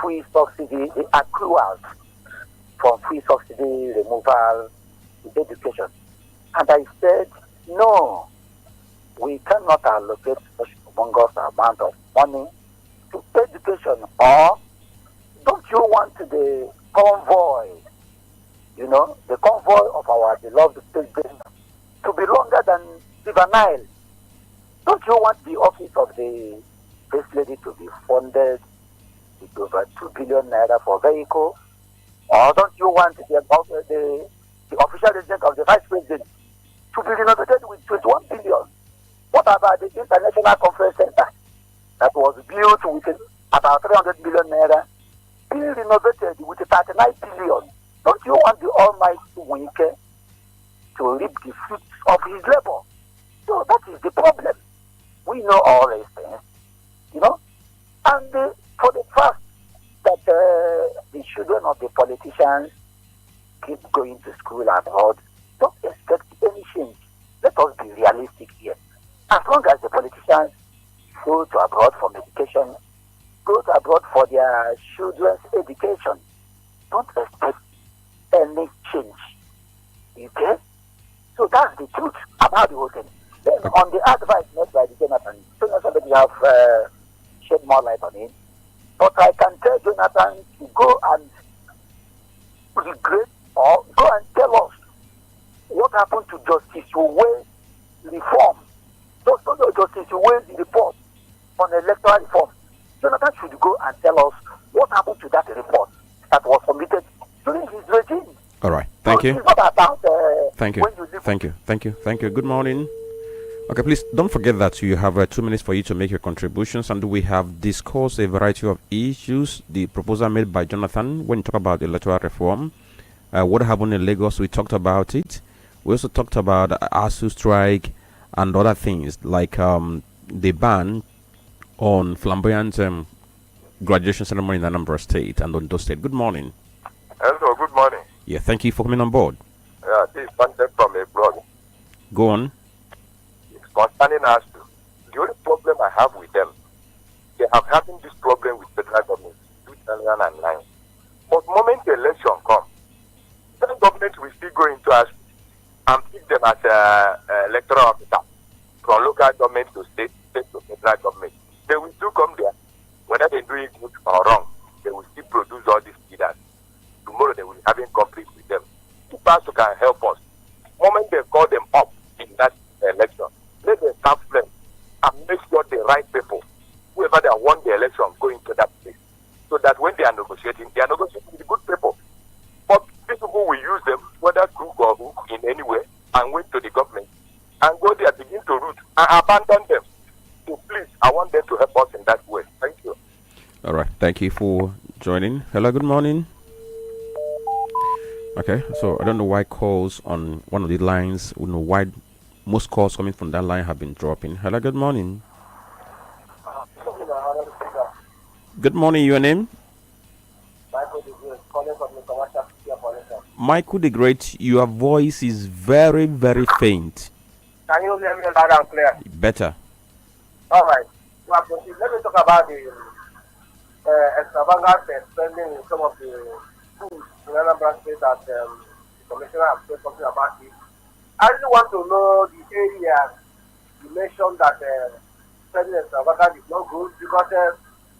free subsidy, the accruals from free subsidy removal to education? And I said, no, we cannot allocate such humongous amount of money to education. Or don't you want the convoy, the convoy of our beloved president to be longer than River Nile? Don't you want the office of the First Lady to be funded with over 2 billion naira for vehicle? Or don't you want the official residence of the Vice President to be renovated with 21 billion? What about the International Conference Center that was built with about 300 million naira, being renovated with 39 billion? Don't you want the Almighty Wike to reap the fruits of his labor? So that is the problem. We know all these things, And for the fact that the children of the politicians keep going to school abroad, don't expect any change. Let us be realistic here. As long as the politicians go to abroad for education, go to abroad for their children's education, don't expect any change. Okay? So that's the truth about the whole thing. Then on the advice made by the Jonathan, somebody have shed more light on it. But I can tell Jonathan to go and regret or go and tell us what happened to Justice Uwe's reform. Justice Uwe's report on electoral reform. Jonathan should go and tell us what happened to that report that was submitted during his regime. All right. Thank you. It's not about, Thank you. when you live. Thank you. Good morning. Okay, please don't forget that you have 2 minutes for you to make your contributions, and we have discussed a variety of issues. The proposal made by Jonathan when you talk about electoral reform, what happened in Lagos, we talked about it. We also talked about ASU strike and other things like the ban on flamboyant graduation ceremony in Anambra State and Ondo State. Good morning. Hello, good morning. Yeah, thank you for coming on board. Yeah, this is Pandit from a blog. Go on. It's concerning us. The only problem I have with them, they have having this problem with federal government 2009. But the moment the election comes, the government will still go into us and pick them as electoral officer from local government to state to federal government. They will still come there, whether they're doing good or wrong. They will still produce all these leaders. Tomorrow they will be having conflict with them. Two people can help us. The moment they call them up in that election, let them start them and make sure the right people, whoever they won the election, go into that place. So that when they are negotiating with the good people. But these people will use them, whether crook or hook, in any way, and wait to the government and go there, begin to root and abandon them. So please, I want them to help us in that way. Thank you. All right. Thank you for joining. Hello, good morning. Okay, so I don't know why calls on one of the lines, why most calls coming from that line have been dropping. Hello, good morning. Good morning, your name? Michael the Great, your voice is very, very faint. Can you hear me loud and clear? Better. All right. Let me talk about the extravagant spending in some of the schools in Anambra State that the commissioner has said something about it. I really want to know the area you mentioned that spending extravagant is not good because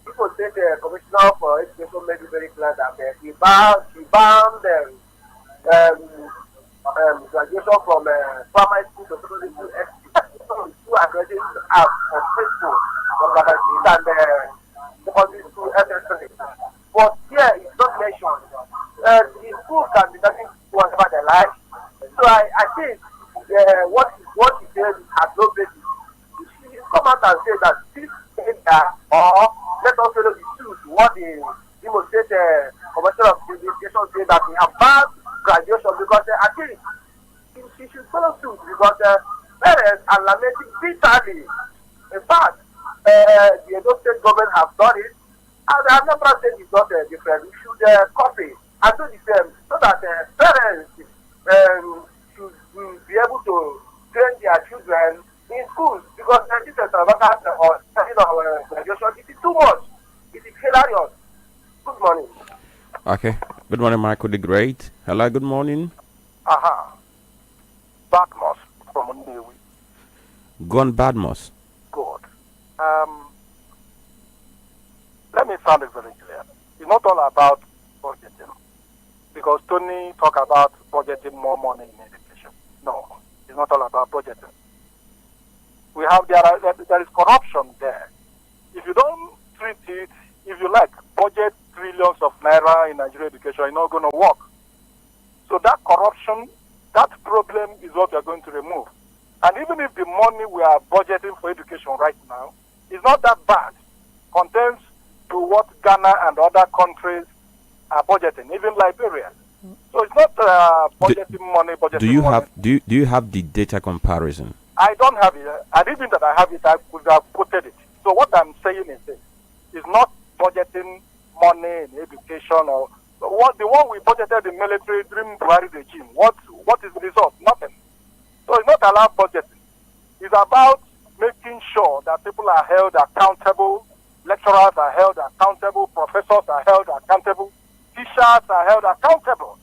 people say the commissioner for education made it very clear that he banned graduation from primary school to secondary school. Two are graduating out of preschool from Gabagis and secondary school SS3. But here it's not mentioned. The school can be nothing whatever they like. So I think what he said has no basis. He come out and say that this area or let us follow the truth what the Imo State Commissioner of Education say that we have banned graduation because I think she should follow suit because parents are lamenting bitterly. In fact, the Edo State government have done it, and the Anambra State is not different. We should copy and do the same so that parents should be able to train their children in schools because this is or graduation. It is too much. It is hilarious. Good morning. Okay. Good morning, Michael the Great. Hello, good morning. Back more. from Ndewi. Gone Badmos. Good. Let me sound it very clear. It's not all about budgeting. Because Tony talk about budgeting more money in education. No, it's not all about budgeting. There is corruption there. If you don't treat it, if you like, budget trillions of naira in Nigerian education, it's not going to work. So that corruption, that problem is what we are going to remove. And even if the money we are budgeting for education right now is not that bad, compared to what Ghana and other countries are budgeting, even Liberia. So it's not budgeting money. Do you have the data comparison? I don't have it. And even that I have it, I could have quoted it. So what I'm saying is this: it's not budgeting money in education or the one we budgeted in military during Buhari regime. What is the result? Nothing. So it's not allowed budgeting. It's about making sure that people are held accountable, lecturers are held accountable, professors are held accountable, teachers are held accountable,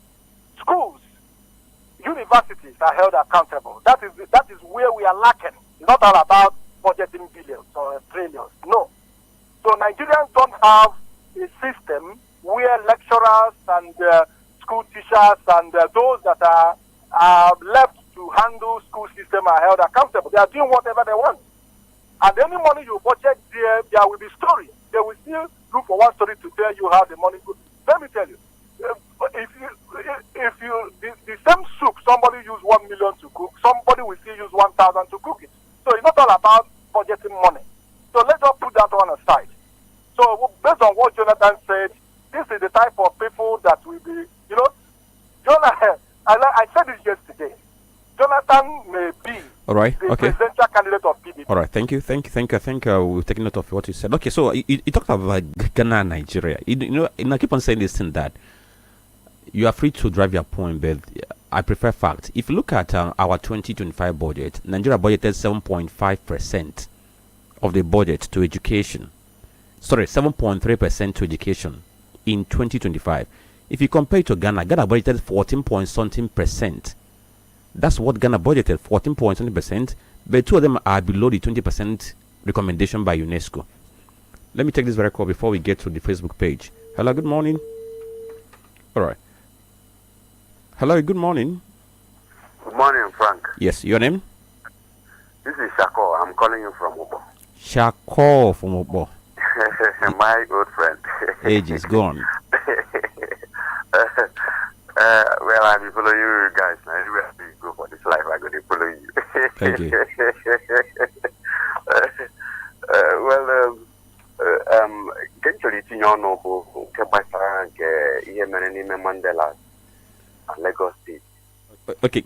schools, universities are held accountable. That is where we are lacking. It's not all about budgeting billions or trillions. No. So Nigerians don't have a system where lecturers and school teachers and those that are left to handle school system are held accountable. They are doing whatever they want. And any money you budget there will be story. They will still look for one story to tell you how the money goes. Let me tell you, the same soup, somebody use 1 million to cook, somebody will still use 1,000 to cook it. So it's not all about budgeting money. So let's just put that one aside. So based on what Jonathan said, this is the type of people that will be, Jonathan, I said this yesterday. Jonathan may be the presidential candidate of PDP. All right, thank you. I think we've taken note of what you said. Okay, so you talked about Ghana and Nigeria. I keep on saying this and that. You are free to drive your point, but I prefer fact. If you look at our 2025 budget, Nigeria budgeted 7.5% of the budget to education. Sorry, 7.3% to education in 2025. If you compare it to Ghana budgeted 14.something%. That's what Ghana budgeted, 14.something%. But two of them are below the 20% recommendation by UNESCO. Let me take this very call before we get to the Facebook page. Hello, good morning. All right. Hello, good morning. Good morning, Frank. Yes, your name? This is Shako. I'm calling you from Obo. Shako from Obo. My old friend. Age is gone. Well, I'm following you guys. Now, anywhere you go for this life, I'm going to follow you. Thank you. Mandela, Lagos State. Okay,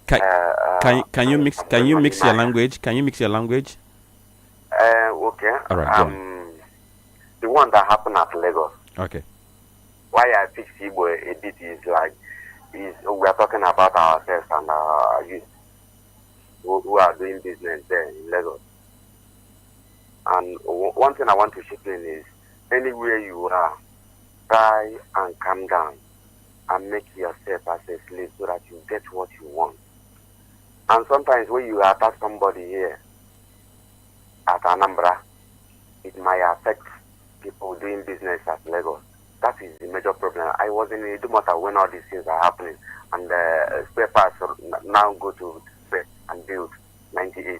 can you mix your language? Can you mix your language? Okay. All right. The one that happened at Lagos. Okay. Why I fix Igbo a bit is we are talking about ourselves and our youth who are doing business there in Lagos. And one thing I want to chip in is anywhere you are, try and calm down and make yourself as a slave so that you get what you want. And sometimes when you attack somebody here at Anambra, it might affect people doing business at Lagos. That is the major problem. I was in Idumota when all these things are happening, and spare parts now go to spare and build 98.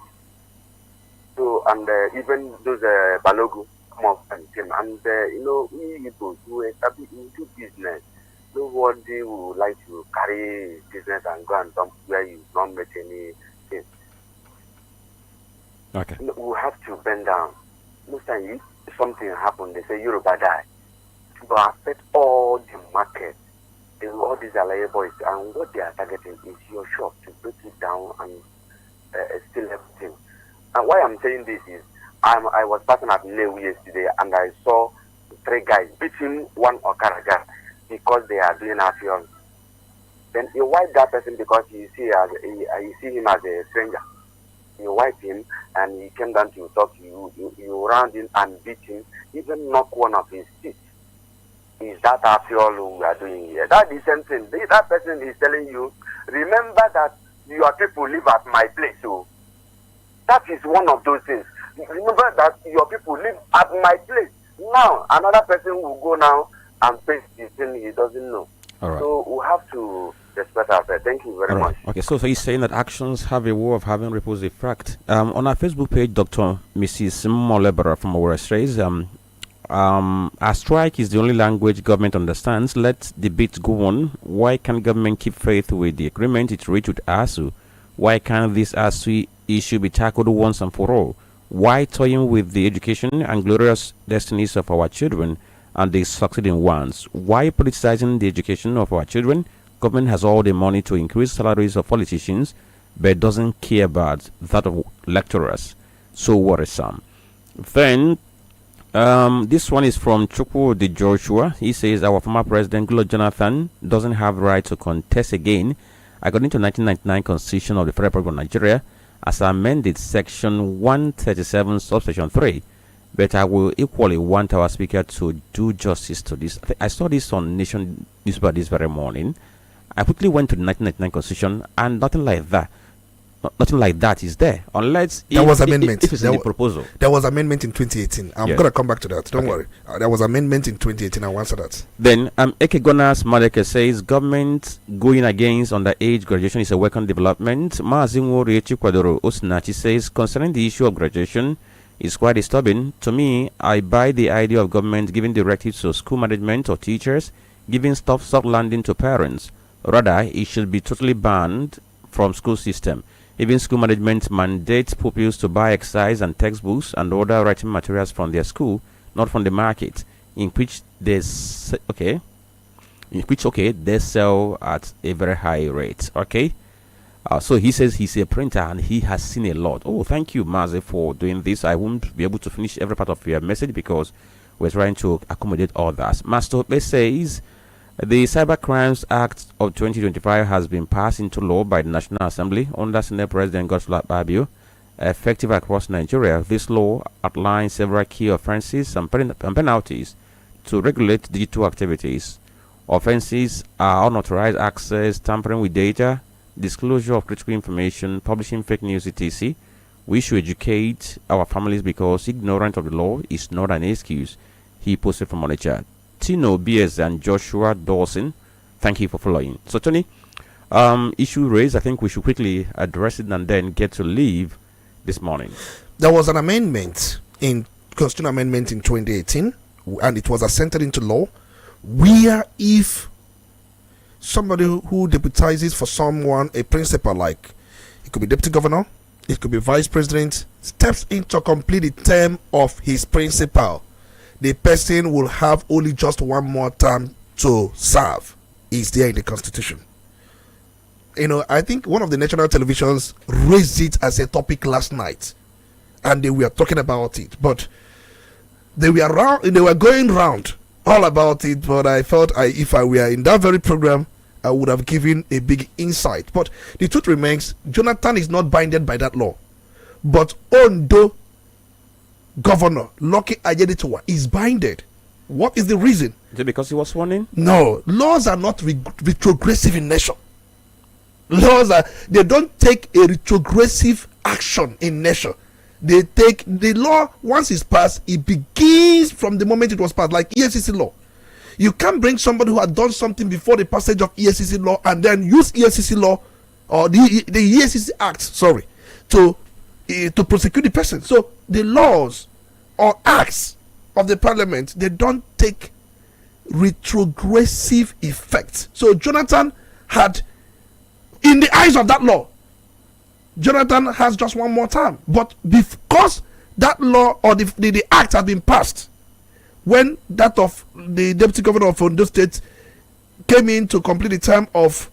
So, and even those Balogu come up and came, and we people who establish into business, nobody would like to carry business and go and dump where you don't make anything. Okay. We have to bend down. Most times, if something happens, they say Yoruba die. But affect all the market, all these Alaye boys, and what they are targeting is your shop to break it down and steal everything. And why I'm saying this is, I was passing at Newu yesterday and I saw 3 guys beating one Okaraga because they are doing action. Then you wipe that person because you see him as a stranger. You wipe him and he came down to talk to you. You round him and beat him, even knock one of his teeth. Is that after all we are doing here? That's the same thing. That person is telling you, remember that your people live at my place, so That is one of those things. Remember that your people live at my place. Now, another person will go now and paste the thing he doesn't know. All right. So we have to respect ourselves. Thank you very much. Okay, so he's saying that actions have a way of having ripples effect. On our Facebook page, Dr. Mrs. Molebera from our says, our strike is the only language government understands. Let debate go on. Why can't government keep faith with the agreement it reached with ASU? Why can't this ASU issue be tackled once and for all? Why toying with the education and glorious destinies of our children and the succeeding ones? Why politicizing the education of our children? Government has all the money to increase salaries of politicians, but doesn't care about that of lecturers. So worrisome. Then, this one is from Chukwu de Joshua. He says our former president, Goodluck Jonathan, doesn't have right to contest again. According to 1999 Constitution of the Federal Republic of Nigeria, as amended Section 137, Subsection 3. But I will equally want our speaker to do justice to this. I saw this on Nation newspaper this very morning. I quickly went to the 1999 Constitution, and nothing like that. Nothing like that is there, unless there was amendment. If it's in the proposal, there was amendment in 2018. I'm Yes. gonna come back to that. Don't Okay. worry. There was amendment in 2018. I'll answer that. Then Ekegonas Madeke says government going against underage graduation is a welcome development. Maazinwo Riechi Kwadoro Osinachi says concerning the issue of graduation is quite disturbing. To me, I buy the idea of government giving directives to school management or teachers, giving soft landing to parents. Rather, it should be totally banned from school system. Even school management mandates pupils to buy exercise and textbooks and other writing materials from their school, not from the market, in which they sell at a very high rate. Okay, so he says he's a printer and he has seen a lot. Oh, thank you, Maze, for doing this. I won't be able to finish every part of your message because we're trying to accommodate others. Master Ope says the Cyber Crimes Act of 2025 has been passed into law by the National Assembly under Senate President Godswill Akpabio, effective across Nigeria. This law outlines several key offenses and penalties to regulate digital activities. Offenses are unauthorized access, tampering with data, disclosure of critical information, publishing fake news, etc. We should educate our families because ignorance of the law is not an excuse. He posted from Onitsha. Tino BS and Joshua Dawson, thank you for following. So Tony, issue raised, I think we should quickly address it and then get to leave this morning. There was an amendment in Constitutional Amendment in 2018, and it was assented into law, where if somebody who deputizes for someone, a principal, like it could be deputy governor, it could be vice president, steps in to complete the term of his principal, the person will have only just one more term to serve. Is there in the Constitution. You know, I think one of the national televisions raised it as a topic last night, and they were talking about it, but they were going round all about it. But I felt if I were in that very program, I would have given a big insight. But the truth remains, Jonathan is not binded by that law, but Ondo Governor Lucky Ayeditowa is binded. What is the reason? Is it because he was sworn in? No, laws are not retrogressive in nature. They don't take a retrogressive action in nature. They take the law, once it's passed, it begins from the moment it was passed, like EFCC law. You can't bring somebody who had done something before the passage of EFCC law and then use EFCC law or the EFCC Act, to prosecute the person. So the laws or acts of the parliament, they don't take retrogressive effect. So Jonathan had, in the eyes of that law, Jonathan has just one more term. But because that law or the act has been passed, when that of the deputy governor of Ondo State came in to complete the term of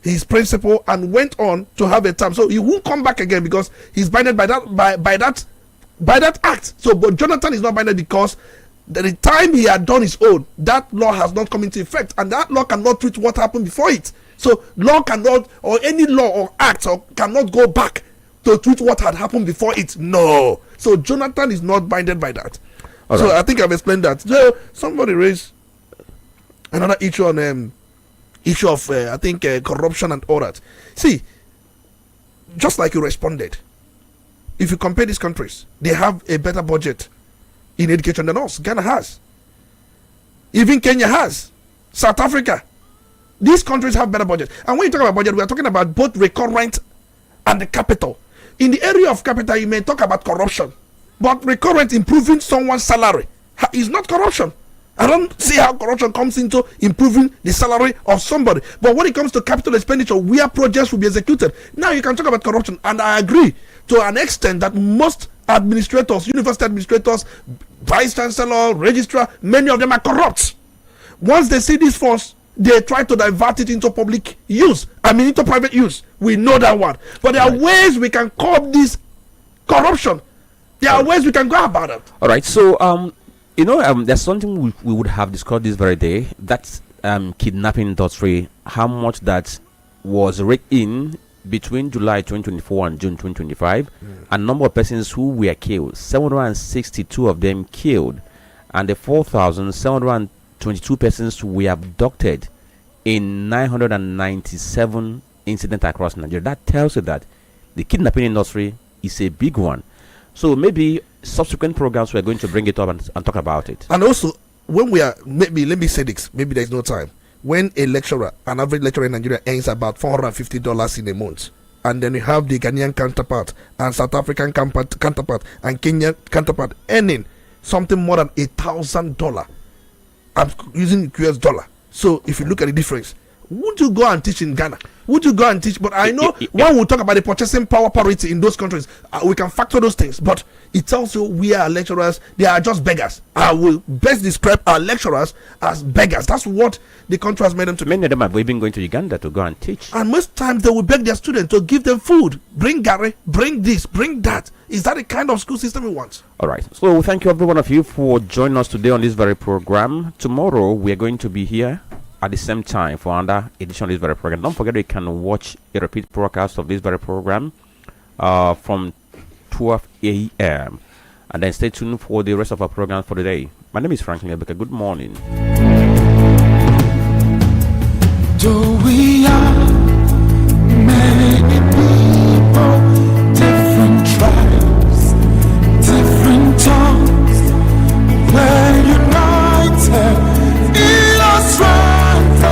his principal and went on to have a term, so he won't come back again because he's binded by that act. So, but Jonathan is not binded because the time he had done his own, that law has not come into effect, and that law cannot treat what happened before it. So, law cannot, or any law or act, cannot go back to treat what had happened before it. No. So, Jonathan is not binded by that. All so, right. I think I've explained that. So, somebody raised another issue on I think corruption and all that. See, just like you responded, if you compare these countries, they have a better budget in education than us. Ghana has. Even Kenya has. South Africa. These countries have better budget. And when you talk about budget, we are talking about both recurrent and the capital. In the area of capital, you may talk about corruption. But recurrent, improving someone's salary, is not corruption. I don't see how corruption comes into improving the salary of somebody. But when it comes to capital expenditure, where projects will be executed, now you can talk about corruption. And I agree to an extent that most administrators, university administrators, vice chancellor, registrar, many of them are corrupt. Once they see these funds, they try to divert it into public use. Into private use. We know that one. But there are ways we can curb this corruption. There are ways we can go about it. All right. So, there's something we would have discussed this very day. That's kidnapping industry. How much that was raked in between July 2024 and June 2025. A number of persons who were killed. 762 of them killed. And the 4,722 persons were abducted in 997 incidents across Nigeria. That tells you that the kidnapping industry is a big one. So maybe subsequent programs we're going to bring it up and talk about it. And also, when we are, maybe let me say this, maybe there's no time. When a lecturer, an average lecturer in Nigeria earns about $450 in a month, and then you have the Ghanaian counterpart and South African counterpart and Kenyan counterpart earning something more than $1,000. I'm using US dollar. So if you look at the difference, would you go and teach in Ghana? Would you go and teach? But I know when we talk about the purchasing power parity in those countries, we can factor those things. But it tells you we are lecturers, they are just beggars. I will best describe our lecturers as beggars. That's what the country has made them to be. Many of them have even going to Uganda to go and teach. And most times they will beg their students to give them food. Bring Gary, bring this, bring that. Is that the kind of school system we want? All right. So thank you every one of you for joining us today on this very program. Tomorrow we are going to be here at the same time for another edition of this very program. Don't forget you can watch a repeat broadcast of this very program from 12 a.m. and then stay tuned for the rest of our program for the day. My name is Franklin and Ebuka. Good morning. Do we are many people, different tribes, different tongues, we're united in our strength. For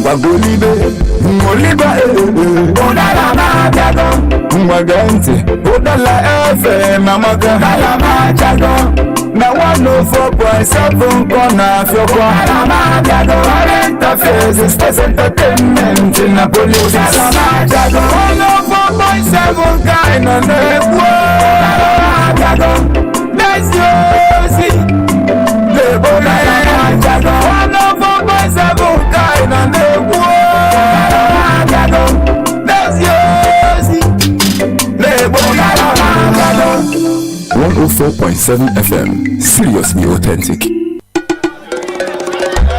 Ngwagolibe, Ngoliba, Udala Majago, Ngwagente, Udala FM, Amaga, Udala Majago, na 104.7 corner of your Udala Majago, current affairs is best entertainment in Napoli, Udala Majago, 104.7 kind of Udala Majago, let's go see, the Udala Majago, 104.7 kind of Udala let's go see, the Udala Majago. 104.7 FM, seriously authentic.